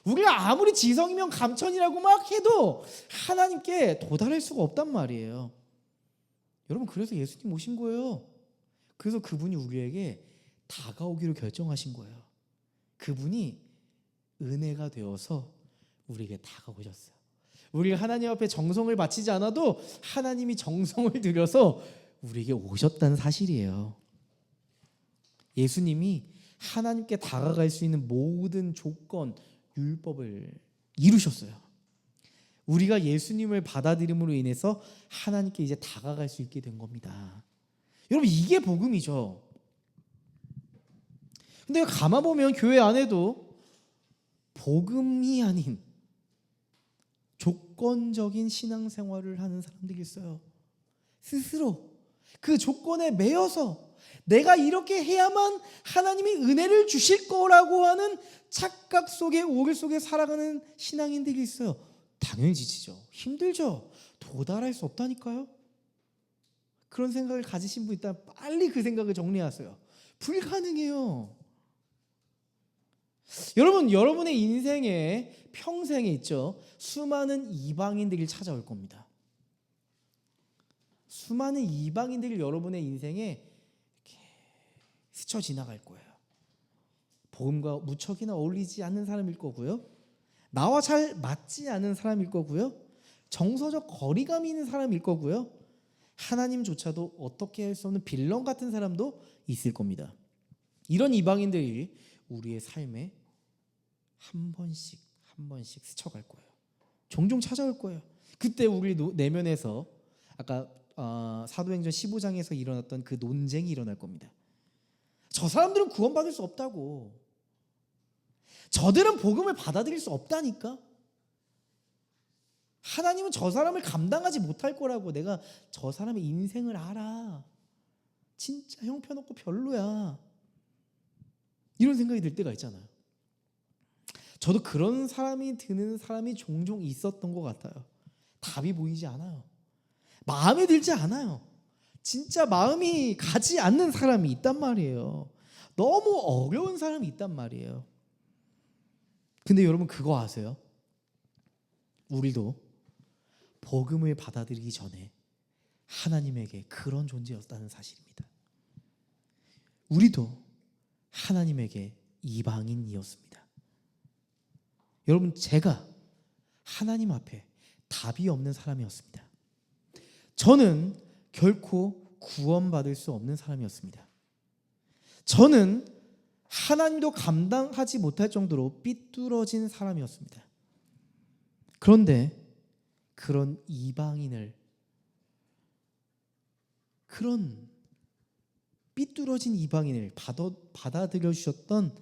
우리가 아무리 지성이면 감천이라고 막 해도 하나님께 도달할 수가 없단 말이에요. 여러분, 그래서 예수님 오신 거예요. 그래서 그분이 우리에게 다가오기로 결정하신 거예요. 그분이 은혜가 되어서 우리에게 다가오셨어요. 우리가 하나님 앞에 정성을 바치지 않아도 하나님이 정성을 들여서 우리에게 오셨다는 사실이에요. 예수님이 하나님께 다가갈 수 있는 모든 조건, 율법을 이루셨어요. 우리가 예수님을 받아들임으로 인해서 하나님께 이제 다가갈 수 있게 된 겁니다. 여러분, 이게 복음이죠. 근데 가만 보면 교회 안에도 복음이 아닌 조건적인 신앙생활을 하는 사람들이 있어요. 스스로 그 조건에 매여서 내가 이렇게 해야만 하나님이 은혜를 주실 거라고 하는 착각 속에, 오글 속에 살아가는 신앙인들이 있어요. 당연히 지치죠. 힘들죠. 도달할 수 없다니까요. 그런 생각을 가지신 분 있다면 빨리 그 생각을 정리하세요. 불가능해요. 여러분, 여러분의 인생에 평생에 있죠. 수많은 이방인들이 찾아올 겁니다. 수많은 이방인들이 여러분의 인생에 이렇게 스쳐 지나갈 거예요. 복음과 무척이나 어울리지 않는 사람일 거고요. 나와 잘 맞지 않는 사람일 거고요. 정서적 거리감이 있는 사람일 거고요. 하나님조차도 어떻게 할 수 없는 빌런 같은 사람도 있을 겁니다. 이런 이방인들이 우리의 삶에 한 번씩 스쳐갈 거예요. 종종 찾아올 거예요. 그때 우리 내면에서 아까 사도행전 15장에서 일어났던 그 논쟁이 일어날 겁니다. 저 사람들은 구원받을 수 없다고. 저들은 복음을 받아들일 수 없다니까. 하나님은 저 사람을 감당하지 못할 거라고. 내가 저 사람의 인생을 알아. 진짜 형편없고 별로야. 이런 생각이 들 때가 있잖아요. 저도 그런 사람이 드는 사람이 종종 있었던 것 같아요. 답이 보이지 않아요. 마음에 들지 않아요. 진짜 마음이 가지 않는 사람이 있단 말이에요. 너무 어려운 사람이 있단 말이에요. 근데 여러분, 그거 아세요? 우리도 복음을 받아들이기 전에 하나님에게 그런 존재였다는 사실입니다. 우리도 하나님에게 이방인이었습니다. 여러분, 제가 하나님 앞에 답이 없는 사람이었습니다. 저는 결코 구원받을 수 없는 사람이었습니다. 저는 하나님도 감당하지 못할 정도로 삐뚤어진 사람이었습니다. 그런데 그런 이방인을, 그런 삐뚤어진 이방인을 받아들여 주셨던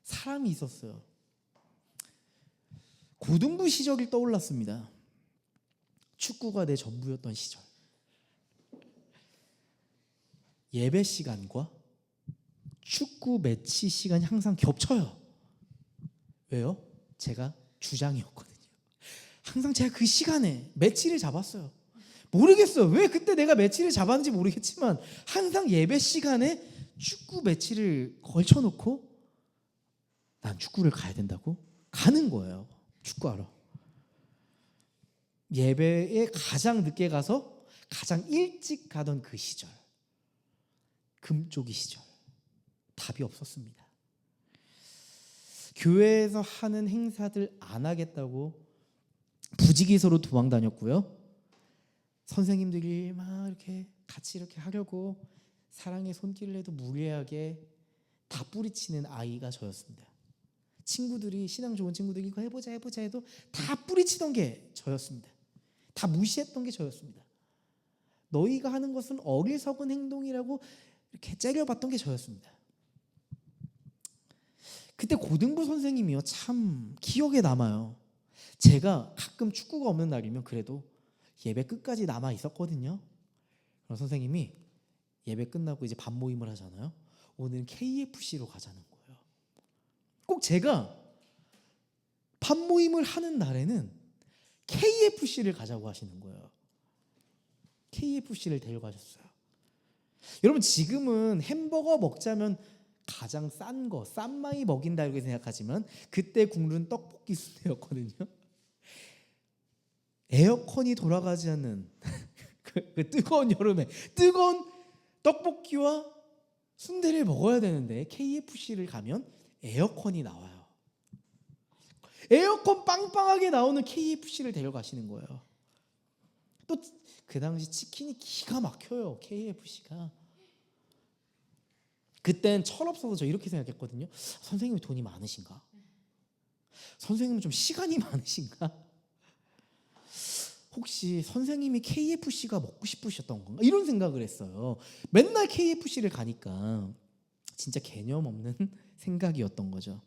사람이 있었어요. 고등부 시절이 떠올랐습니다. 축구가 내 전부였던 시절. 예배 시간과 축구 매치 시간이 항상 겹쳐요. 왜요? 제가 주장이었거든요. 항상 제가 그 시간에 매치를 잡았어요. 모르겠어요. 왜 그때 내가 매치를 잡았는지 모르겠지만 항상 예배 시간에 축구 매치를 걸쳐놓고 난 축구를 가야 된다고 가는 거예요. 축구하러. 예배에 가장 늦게 가서 가장 일찍 가던 그 시절, 금쪽이 시절, 답이 없었습니다. 교회에서 하는 행사들 안 하겠다고 부지기수로 도망 다녔고요. 선생님들이 막 이렇게 같이 이렇게 하려고 사랑의 손길을 해도 무례하게 다 뿌리치는 아이가 저였습니다. 친구들이, 신앙 좋은 친구들이 이거 해보자 해도 다 뿌리치던 게 저였습니다. 다 무시했던 게 저였습니다. 너희가 하는 것은 어리석은 행동이라고 이렇게 째려봤던 게 저였습니다. 그때 고등부 선생님이요, 참 기억에 남아요. 제가 가끔 축구가 없는 날이면 그래도 예배 끝까지 남아 있었거든요. 그럼 선생님이 예배 끝나고 이제 밥 모임을 하잖아요. 오늘은 KFC로 가자는 거예요. 꼭 제가 밥 모임을 하는 날에는 KFC를 가자고 하시는 거예요. KFC를 데려가셨어요. 여러분, 지금은 햄버거 먹자면 가장 싼 거, 싼 마이 먹인다 이렇게 생각하지만 그때 국룰은 떡볶이 순대였거든요. 에어컨이 돌아가지 않는 그 뜨거운 여름에 뜨거운 떡볶이와 순대를 먹어야 되는데 KFC를 가면 에어컨이 나와요. 에어컨 빵빵하게 나오는 KFC를 데려가시는 거예요. 또 그 당시 치킨이 기가 막혀요. KFC가. 그땐 철없어서 저 이렇게 생각했거든요. 선생님이 돈이 많으신가? 선생님은 좀 시간이 많으신가? 혹시 선생님이 KFC가 먹고 싶으셨던 건가? 이런 생각을 했어요. 맨날 KFC를 가니까 진짜 개념 없는 생각이었던 거죠.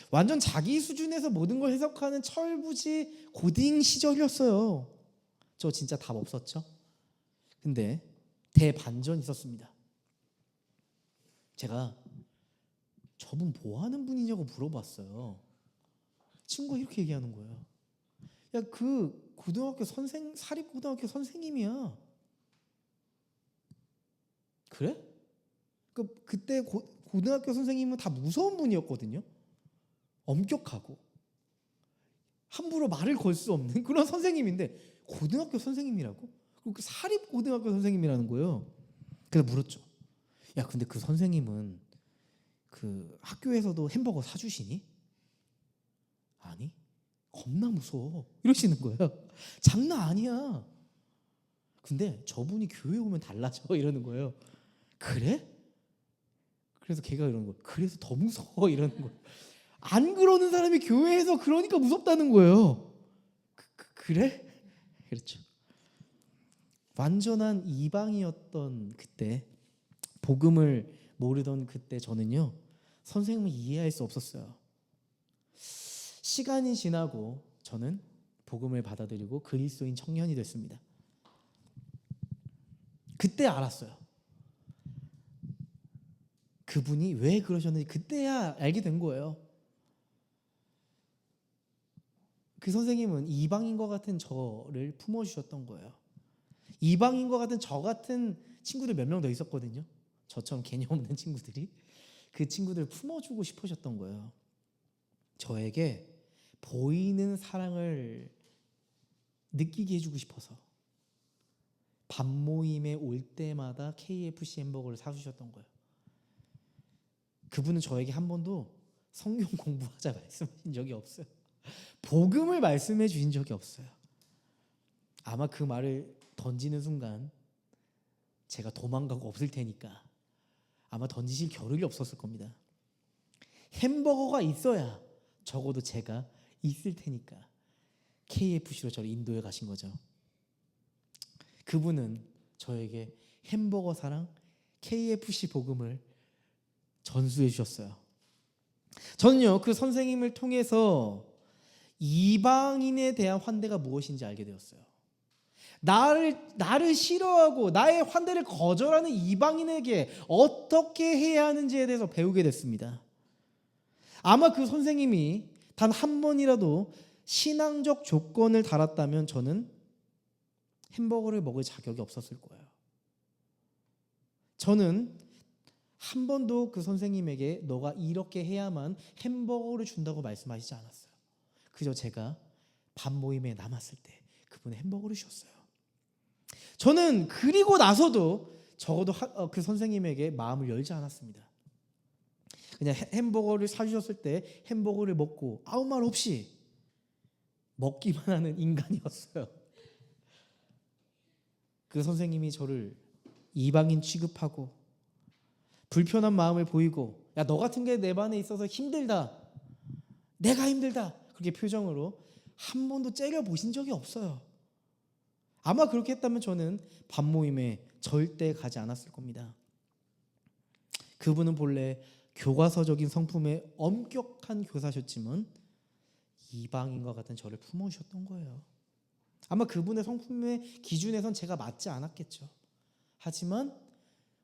완전 자기 수준에서 모든 걸 해석하는 철부지 고딩 시절이었어요. 저 진짜 답 없었죠? 근데 대반전이 있었습니다. 제가 저분 뭐 하는 분이냐고 물어봤어요. 친구가 이렇게 얘기하는 거예요. 야, 그 고등학교 사립고등학교 선생님이야. 그래? 그때 고등학교 선생님은 다 무서운 분이었거든요. 엄격하고 함부로 말을 걸 수 없는 그런 선생님인데 고등학교 선생님이라고? 그리고 그 사립고등학교 선생님이라는 거예요. 그래서 물었죠. 야, 근데 그 선생님은 그 학교에서도 햄버거 사주시니? 아니, 겁나 무서워 이러시는 거예요. 장난 아니야. 근데 저분이 교회 오면 달라져 이러는 거예요. 그래? 그래서 걔가 이러는 거예요. 그래서 더 무서워 이러는 거예요. 안 그러는 사람이 교회에서 그러니까 무섭다는 거예요. 그래? 그렇죠. 완전한 이방이었던 그때, 복음을 모르던 그때 저는요, 선생님을 이해할 수 없었어요. 시간이 지나고 저는 복음을 받아들이고 그리스도인 청년이 됐습니다. 그때 알았어요. 그분이 왜 그러셨는지 그때야 알게 된 거예요. 그 선생님은 이방인과 같은 저를 품어주셨던 거예요. 이방인과 같은 저 같은 친구들 몇 명 더 있었거든요. 저처럼 개념 없는 친구들이. 그 친구들을 품어주고 싶으셨던 거예요. 저에게 보이는 사랑을 느끼게 해주고 싶어서 밥 모임에 올 때마다 KFC 햄버거를 사주셨던 거예요. 그분은 저에게 한 번도 성경 공부하자 말씀하신 적이 없어요. 복음을 말씀해 주신 적이 없어요. 아마 그 말을 던지는 순간 제가 도망가고 없을 테니까 아마 던지실 겨를이 없었을 겁니다. 햄버거가 있어야 적어도 제가 있을 테니까 KFC로 저를 인도해 가신 거죠. 그분은 저에게 햄버거 사랑, KFC 복음을 전수해 주셨어요. 저는요, 그 선생님을 통해서 이방인에 대한 환대가 무엇인지 알게 되었어요. 나를 싫어하고 나의 환대를 거절하는 이방인에게 어떻게 해야 하는지에 대해서 배우게 됐습니다. 아마 그 선생님이 단 한 번이라도 신앙적 조건을 달았다면 저는 햄버거를 먹을 자격이 없었을 거예요. 저는 한 번도 그 선생님에게 너가 이렇게 해야만 햄버거를 준다고 말씀하시지 않았어요. 그저 제가 밥 모임에 남았을 때 그분은 햄버거를 주셨어요. 저는 그리고 나서도 적어도 그 선생님에게 마음을 열지 않았습니다. 그냥 햄버거를 사주셨을 때 햄버거를 먹고 아무 말 없이 먹기만 하는 인간이었어요. 그 선생님이 저를 이방인 취급하고 불편한 마음을 보이고, 야, 너 같은 게 내 반에 있어서 힘들다, 내가 힘들다, 그렇게 표정으로 한 번도 째려보신 적이 없어요. 아마 그렇게 했다면 저는 반모임에 절대 가지 않았을 겁니다. 그분은 본래 교과서적인 성품의 엄격한 교사셨지만 이방인과 같은 저를 품어주셨던 거예요. 아마 그분의 성품의 기준에선 제가 맞지 않았겠죠. 하지만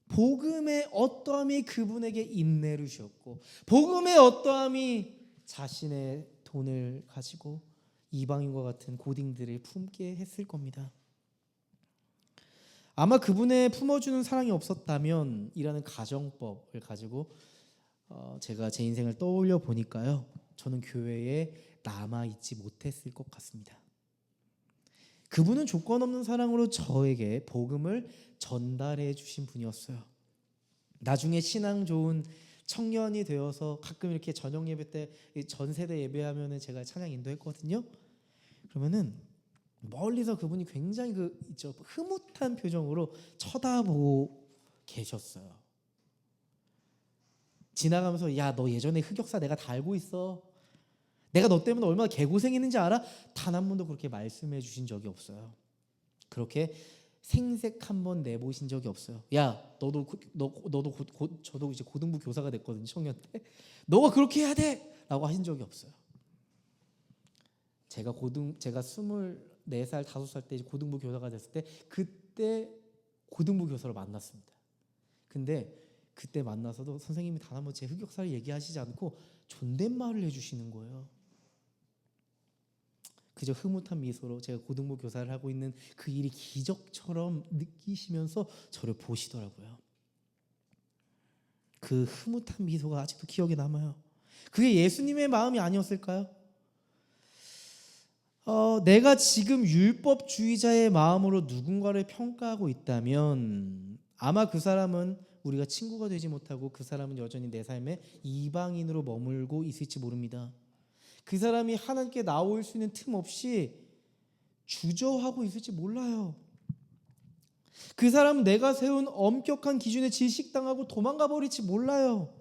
복음의 어떠함이 그분에게 인내를 주었고, 복음의 어떠함이 자신의 돈을 가지고 이방인과 같은 고딩들을 품게 했을 겁니다. 아마 그분의 품어주는 사랑이 없었다면 이라는 가정법을 가지고 제가 제 인생을 떠올려 보니까요, 저는 교회에 남아있지 못했을 것 같습니다. 그분은 조건 없는 사랑으로 저에게 복음을 전달해 주신 분이었어요. 나중에 신앙 좋은 청년이 되어서 가끔 이렇게 저녁 예배 때 전 세대 예배하면은 제가 찬양 인도했거든요. 그러면은 멀리서 그분이 굉장히 흐뭇한 표정으로 쳐다보고 계셨어요. 지나가면서, 야, 너 예전에 흑역사 내가 다 알고 있어, 내가 너 때문에 얼마나 개고생했는지 알아? 단 한 번도 그렇게 말씀해 주신 적이 없어요. 그렇게 생색 한 번 내보신 적이 없어요. 야, 너도 저도 이제 고등부 교사가 됐거든요, 청년 때. 너가 그렇게 해야 돼! 라고 하신 적이 없어요. 제가 24살, 5살 때 고등부 교사가 됐을 때, 그때 고등부 교사를 만났습니다. 근데 그때 만나서도 선생님이 단 한 번 제 흑역사를 얘기하시지 않고 존댓말을 해주시는 거예요. 그저 흐뭇한 미소로 제가 고등부 교사를 하고 있는 그 일이 기적처럼 느끼시면서 저를 보시더라고요. 그 흐뭇한 미소가 아직도 기억에 남아요. 그게 예수님의 마음이 아니었을까요? 내가 지금 율법주의자의 마음으로 누군가를 평가하고 있다면 아마 그 사람은 우리가 친구가 되지 못하고 그 사람은 여전히 내 삶에 이방인으로 머물고 있을지 모릅니다. 그 사람이 하나님께 나올 수 있는 틈 없이 주저하고 있을지 몰라요. 그 사람은 내가 세운 엄격한 기준에 질식당하고 도망가 버릴지 몰라요.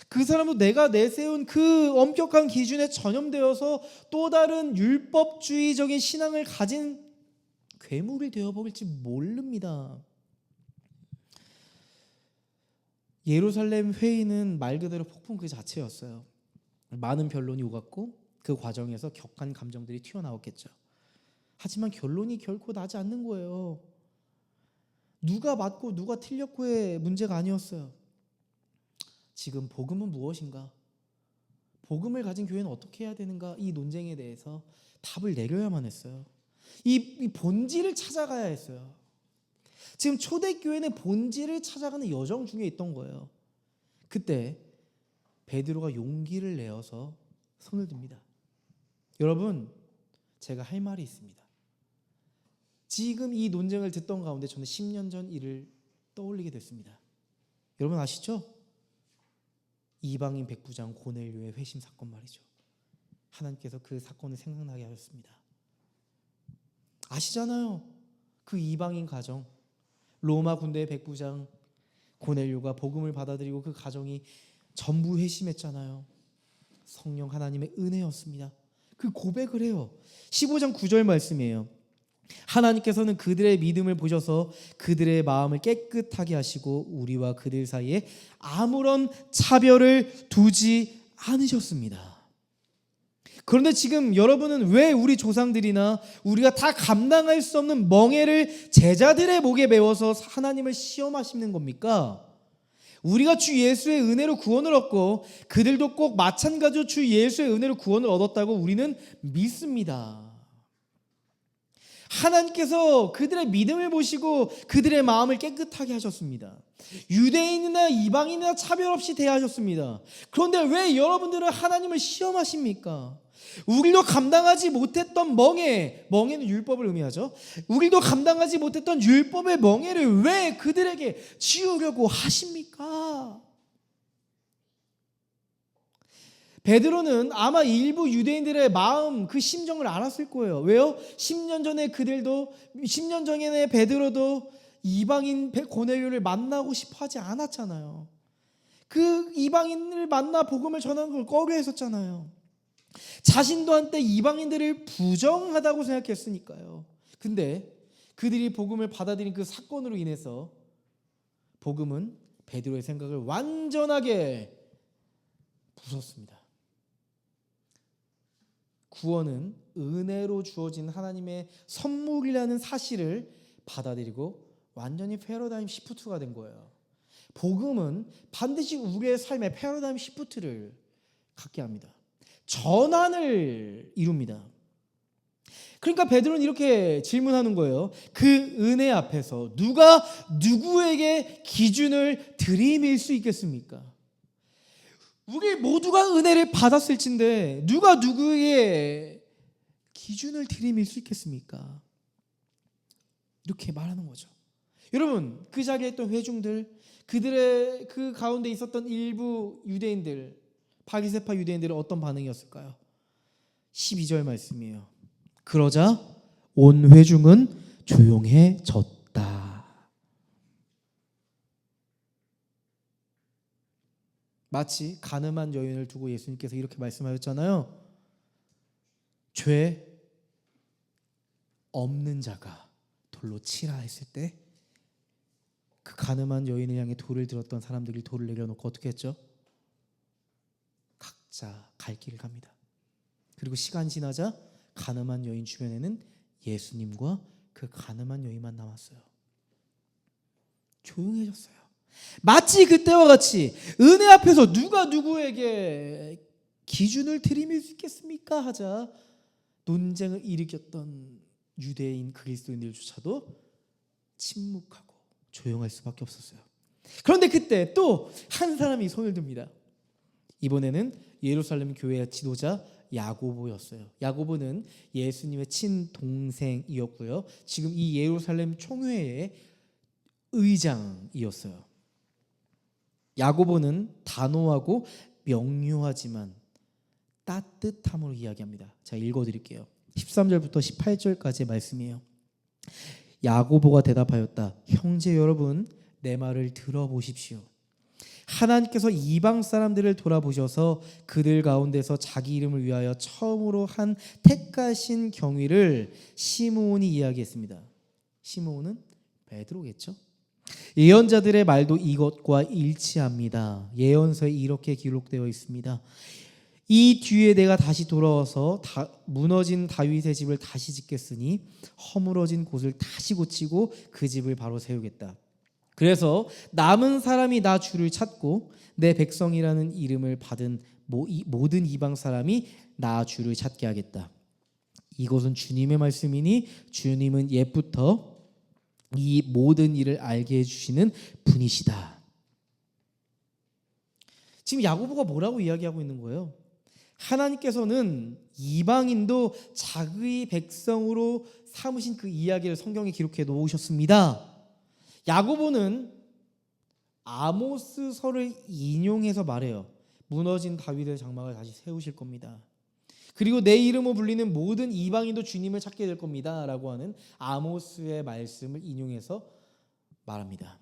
그 사람은 내가 내세운 그 엄격한 기준에 전염되어서 또 다른 율법주의적인 신앙을 가진 괴물이 되어버릴지 모릅니다. 예루살렘 회의는 말 그대로 폭풍 그 자체였어요. 많은 변론이 오갔고 그 과정에서 격한 감정들이 튀어나왔겠죠. 하지만 결론이 결코 나지 않는 거예요. 누가 맞고 누가 틀렸고의 문제가 아니었어요. 지금 복음은 무엇인가? 복음을 가진 교회는 어떻게 해야 되는가? 이 논쟁에 대해서 답을 내려야만 했어요. 이 본질을 찾아가야 했어요. 지금 초대교회는 본질을 찾아가는 여정 중에 있던 거예요. 그때 베드로가 용기를 내어서 손을 듭니다. 여러분, 제가 할 말이 있습니다. 지금 이 논쟁을 듣던 가운데 저는 10년 전 일을 떠올리게 됐습니다. 여러분 아시죠? 이방인 백부장 고넬료의 회심 사건 말이죠. 하나님께서 그 사건을 생각나게 하셨습니다. 아시잖아요. 그 이방인 가정, 로마 군대의 백부장 고넬료가 복음을 받아들이고 그 가정이 전부 회심했잖아요. 성령 하나님의 은혜였습니다. 그 고백을 해요. 15장 9절 말씀이에요. 하나님께서는 그들의 믿음을 보셔서 그들의 마음을 깨끗하게 하시고 우리와 그들 사이에 아무런 차별을 두지 않으셨습니다. 그런데 지금 여러분은 왜 우리 조상들이나 우리가 다 감당할 수 없는 멍에를 제자들의 목에 메워서 하나님을 시험하시는 겁니까? 우리가 주 예수의 은혜로 구원을 얻고 그들도 꼭 마찬가지로 주 예수의 은혜로 구원을 얻었다고 우리는 믿습니다. 하나님께서 그들의 믿음을 보시고 그들의 마음을 깨끗하게 하셨습니다. 유대인이나 이방인이나 차별 없이 대하셨습니다. 그런데 왜 여러분들은 하나님을 시험하십니까? 우리도 감당하지 못했던 멍해는 율법을 의미하죠. 우리도 감당하지 못했던 율법의 멍해를 왜 그들에게 지우려고 하십니까? 베드로는 아마 일부 유대인들의 마음, 그 심정을 알았을 거예요. 왜요? 10년 전에 베드로도 이방인 고넬료를 만나고 싶어 하지 않았잖아요. 그 이방인을 만나 복음을 전하는 걸 꺼려했었잖아요. 자신도 한때 이방인들을 부정하다고 생각했으니까요. 근데 그들이 복음을 받아들인 그 사건으로 인해서 복음은 베드로의 생각을 완전하게 부쉈습니다. 구원은 은혜로 주어진 하나님의 선물이라는 사실을 받아들이고 완전히 패러다임 시프트가 된 거예요. 복음은 반드시 우리의 삶의 패러다임 시프트를 갖게 합니다. 전환을 이룹니다. 그러니까 베드로는 이렇게 질문하는 거예요. 그 은혜 앞에서 누가 누구에게 기준을 들이밀 수 있겠습니까? 우리 모두가 은혜를 받았을진데 누가 누구에게 기준을 들이밀 수 있겠습니까? 이렇게 말하는 거죠. 여러분, 그 자리에 있던 회중들, 그들의 그 가운데 있었던 일부 유대인들, 바리새파 유대인들은 어떤 반응이었을까요? 12절 말씀이에요. 그러자 온 회중은 조용해졌다. 마치 가늠한 여인을 두고 예수님께서 이렇게 말씀하셨잖아요. 죄 없는 자가 돌로 치라 했을 때 그 가늠한 여인을 향해 돌을 들었던 사람들이 돌을 내려놓고 어떻게 했죠? 각자 갈 길을 갑니다. 그리고 시간 지나자 가늠한 여인 주변에는 예수님과 그 가늠한 여인만 남았어요. 조용해졌어요. 마치 그때와 같이 은혜 앞에서 누가 누구에게 기준을 들이밀 수 있겠습니까? 하자 논쟁을 일으켰던 유대인 그리스도인들조차도 침묵하고 조용할 수밖에 없었어요. 그런데 그때 또 한 사람이 손을 듭니다. 이번에는 예루살렘 교회의 지도자 야고보였어요. 야고보는 예수님의 친동생이었고요. 지금 이 예루살렘 총회의 의장이었어요. 야고보는 단호하고 명료하지만 따뜻함으로 이야기합니다. 자, 읽어드릴게요. 13절부터 18절까지의 말씀이에요. 야고보가 대답하였다. 형제 여러분, 내 말을 들어보십시오. 하나님께서 이방 사람들을 돌아보셔서 그들 가운데서 자기 이름을 위하여 처음으로 한 택하신 경위를 시므온이 이야기했습니다. 시므온은 베드로겠죠. 예언자들의 말도 이것과 일치합니다. 예언서에 이렇게 기록되어 있습니다. 이 뒤에 내가 다시 돌아와서 무너진 다윗의 집을 다시 짓겠으니 허물어진 곳을 다시 고치고 그 집을 바로 세우겠다. 그래서 남은 사람이 나 주를 찾고 내 백성이라는 이름을 받은 모든 이방 사람이 나 주를 찾게 하겠다. 이것은 주님의 말씀이니 주님은 옛부터 이 모든 일을 알게 해주시는 분이시다. 지금 야고보가 뭐라고 이야기하고 있는 거예요? 하나님께서는 이방인도 자기의 백성으로 삼으신 그 이야기를 성경에 기록해 놓으셨습니다. 야고보는 아모스서를 인용해서 말해요. 무너진 다윗의 장막을 다시 세우실 겁니다. 그리고 내 이름으로 불리는 모든 이방인도 주님을 찾게 될 겁니다 라고 하는 아모스의 말씀을 인용해서 말합니다.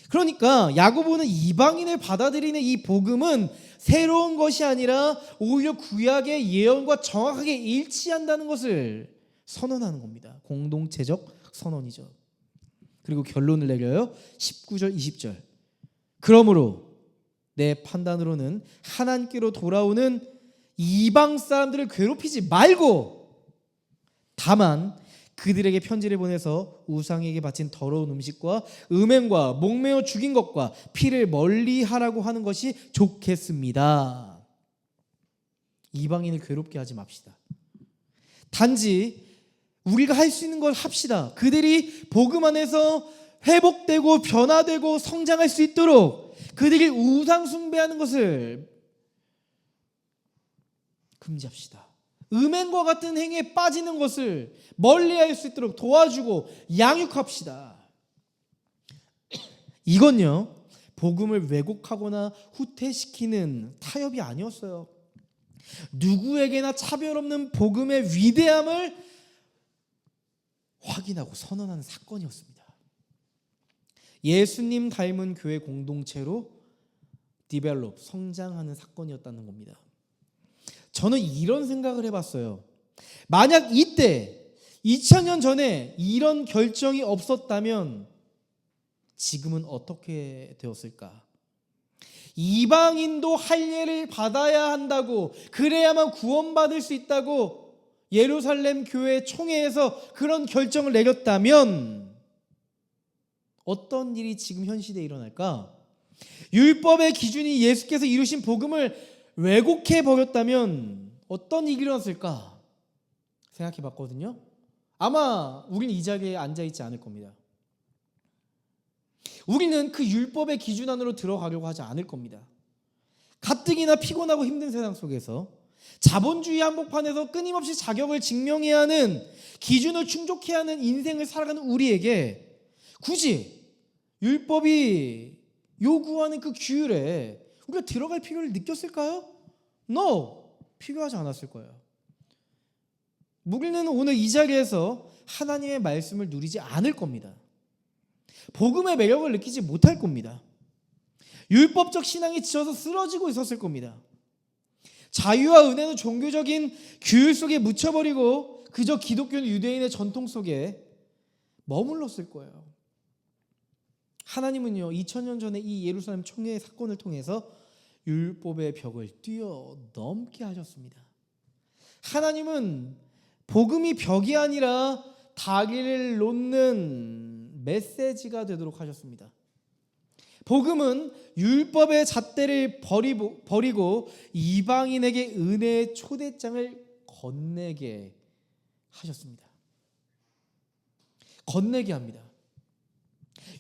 그러니까 야고보는 이방인을 받아들이는 이 복음은 새로운 것이 아니라 오히려 구약의 예언과 정확하게 일치한다는 것을 선언하는 겁니다. 공동체적 선언이죠. 그리고 결론을 내려요. 19절 20절. 그러므로 내 판단으로는 하나님께로 돌아오는 이방 사람들을 괴롭히지 말고 다만 그들에게 편지를 보내서 우상에게 바친 더러운 음식과 음행과 목매어 죽인 것과 피를 멀리하라고 하는 것이 좋겠습니다. 이방인을 괴롭게 하지 맙시다. 단지 우리가 할 수 있는 걸 합시다. 그들이 복음 안에서 회복되고 변화되고 성장할 수 있도록 그들이 우상 숭배하는 것을 금지합시다. 음행과 같은 행위에 빠지는 것을 멀리할 수 있도록 도와주고 양육합시다. 이건요, 복음을 왜곡하거나 후퇴시키는 타협이 아니었어요. 누구에게나 차별 없는 복음의 위대함을 확인하고 선언하는 사건이었습니다. 예수님 닮은 교회 공동체로 디벨롭, 성장하는 사건이었다는 겁니다. 저는 이런 생각을 해봤어요. 만약 이때 2000년 전에 이런 결정이 없었다면 지금은 어떻게 되었을까? 이방인도 할례를 받아야 한다고, 그래야만 구원받을 수 있다고 예루살렘 교회 총회에서 그런 결정을 내렸다면 어떤 일이 지금 현 시대에 일어날까? 율법의 기준이 예수께서 이루신 복음을 왜곡해 버렸다면 어떤 일이 일어났을까 생각해 봤거든요. 아마 우리는 이 자리에 앉아 있지 않을 겁니다. 우리는 그 율법의 기준 안으로 들어가려고 하지 않을 겁니다. 가뜩이나 피곤하고 힘든 세상 속에서 자본주의 한복판에서 끊임없이 자격을 증명해야 하는, 기준을 충족해야 하는 인생을 살아가는 우리에게 굳이 율법이 요구하는 그 규율에 우리가 들어갈 필요를 느꼈을까요? No! 필요하지 않았을 거예요. 우리는 오늘 이 자리에서 하나님의 말씀을 누리지 않을 겁니다. 복음의 매력을 느끼지 못할 겁니다. 율법적 신앙에 지쳐서 쓰러지고 있었을 겁니다. 자유와 은혜는 종교적인 규율 속에 묻혀버리고 그저 기독교는 유대인의 전통 속에 머물렀을 거예요. 하나님은요, 2000년 전에 이 예루살렘 총회 사건을 통해서 율법의 벽을 뛰어넘게 하셨습니다. 하나님은 복음이 벽이 아니라 다리를 놓는 메시지가 되도록 하셨습니다. 복음은 율법의 잣대를 버리고 이방인에게 은혜의 초대장을 건네게 하셨습니다. 건네게 합니다.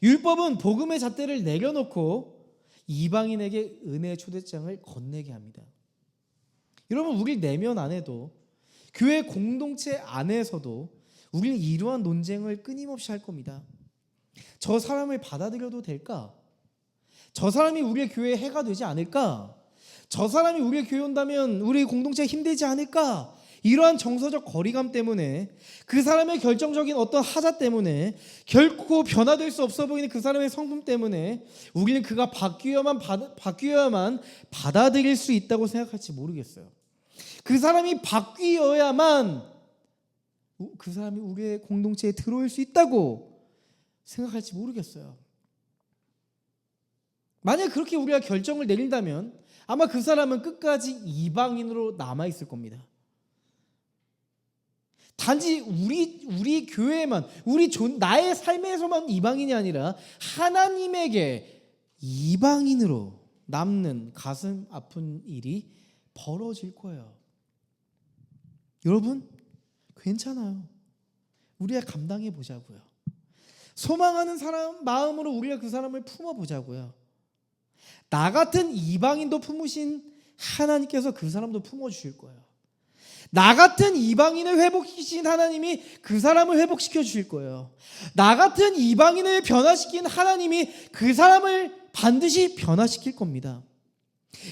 율법은 복음의 잣대를 내려놓고 이방인에게 은혜의 초대장을 건네게 합니다. 여러분, 우리 내면 안에도, 교회 공동체 안에서도 우리는 이러한 논쟁을 끊임없이 할 겁니다. 저 사람을 받아들여도 될까? 저 사람이 우리의 교회에 해가 되지 않을까? 저 사람이 우리의 교회에 온다면 우리 공동체가 힘들지 않을까? 이러한 정서적 거리감 때문에, 그 사람의 결정적인 어떤 하자 때문에, 결코 변화될 수 없어 보이는 그 사람의 성품 때문에 우리는 그가 바뀌어야만 받아들일 수 있다고 생각할지 모르겠어요. 그 사람이 바뀌어야만 그 사람이 우리의 공동체에 들어올 수 있다고 생각할지 모르겠어요. 만약 그렇게 우리가 결정을 내린다면 아마 그 사람은 끝까지 이방인으로 남아있을 겁니다. 단지 우리 교회에만, 나의 삶에서만 이방인이 아니라 하나님에게 이방인으로 남는 가슴 아픈 일이 벌어질 거예요. 여러분, 괜찮아요. 우리가 감당해 보자고요. 소망하는 사람 마음으로 우리가 그 사람을 품어보자고요. 나 같은 이방인도 품으신 하나님께서 그 사람도 품어주실 거예요. 나 같은 이방인을 회복시키신 하나님이 그 사람을 회복시켜 주실 거예요. 나 같은 이방인을 변화시킨 하나님이 그 사람을 반드시 변화시킬 겁니다.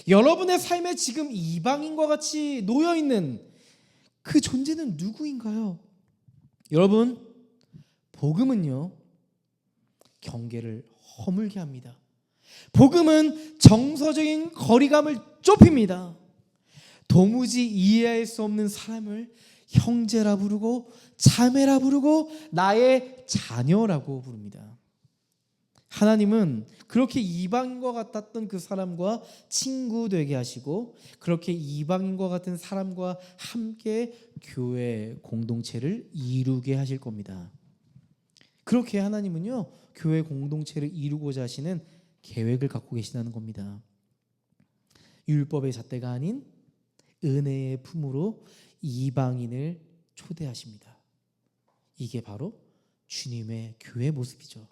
여러분의 삶에 지금 이방인과 같이 놓여있는 그 존재는 누구인가요? 여러분, 복음은요, 경계를 허물게 합니다. 복음은 정서적인 거리감을 좁힙니다. 도무지 이해할 수 없는 사람을 형제라 부르고 자매라 부르고 나의 자녀라고 부릅니다. 하나님은 그렇게 이방인과 같았던 그 사람과 친구 되게 하시고, 그렇게 이방인과 같은 사람과 함께 교회 공동체를 이루게 하실 겁니다. 그렇게 하나님은요, 교회 공동체를 이루고자 하시는 계획을 갖고 계시다는 겁니다. 율법의 잣대가 아닌 은혜의 품으로 이방인을 초대하십니다. 이게 바로 주님의 교회 모습이죠.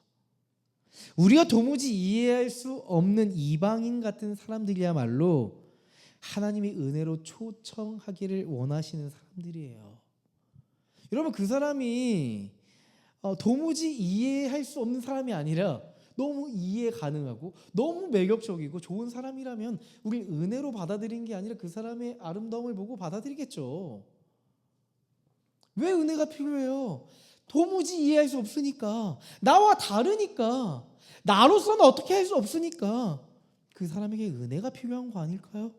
우리가 도무지 이해할 수 없는 이방인 같은 사람들이야말로 하나님의 은혜로 초청하기를 원하시는 사람들이에요. 여러분, 그 사람이 도무지 이해할 수 없는 사람이 아니라 너무 이해 가능하고 너무 매력적이고 좋은 사람이라면 우리 은혜로 받아들이는 게 아니라 그 사람의 아름다움을 보고 받아들이겠죠. 왜 은혜가 필요해요? 도무지 이해할 수 없으니까, 나와 다르니까, 나로서는 어떻게 할 수 없으니까 그 사람에게 은혜가 필요한 거 아닐까요?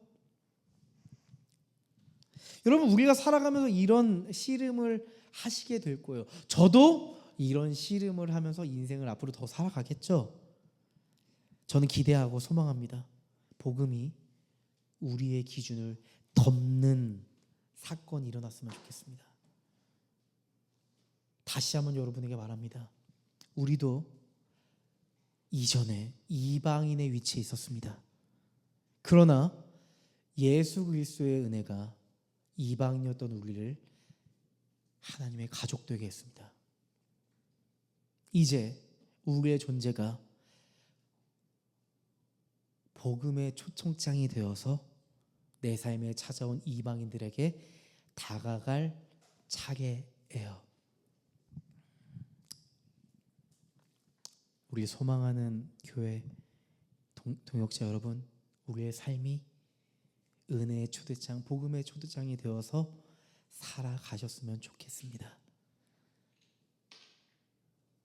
여러분, 우리가 살아가면서 이런 씨름을 하시게 될 거예요. 저도 이런 씨름을 하면서 인생을 앞으로 더 살아가겠죠. 저는 기대하고 소망합니다. 복음이 우리의 기준을 덮는 사건이 일어났으면 좋겠습니다. 다시 한번 여러분에게 말합니다. 우리도 이전에 이방인의 위치에 있었습니다. 그러나 예수 그리스도의 은혜가 이방인이었던 우리를 하나님의 가족 되게 했습니다. 이제 우리의 존재가 복음의 초청장이 되어서 내 삶에 찾아온 이방인들에게 다가갈 차례예요. 우리 소망하는 교회 동역자 여러분, 우리의 삶이 은혜의 초대장, 복음의 초대장이 되어서 살아가셨으면 좋겠습니다.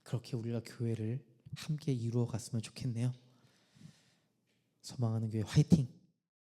그렇게 우리가 교회를 함께 이루어 갔으면 좋겠네요. 소망하는 교회 화이팅!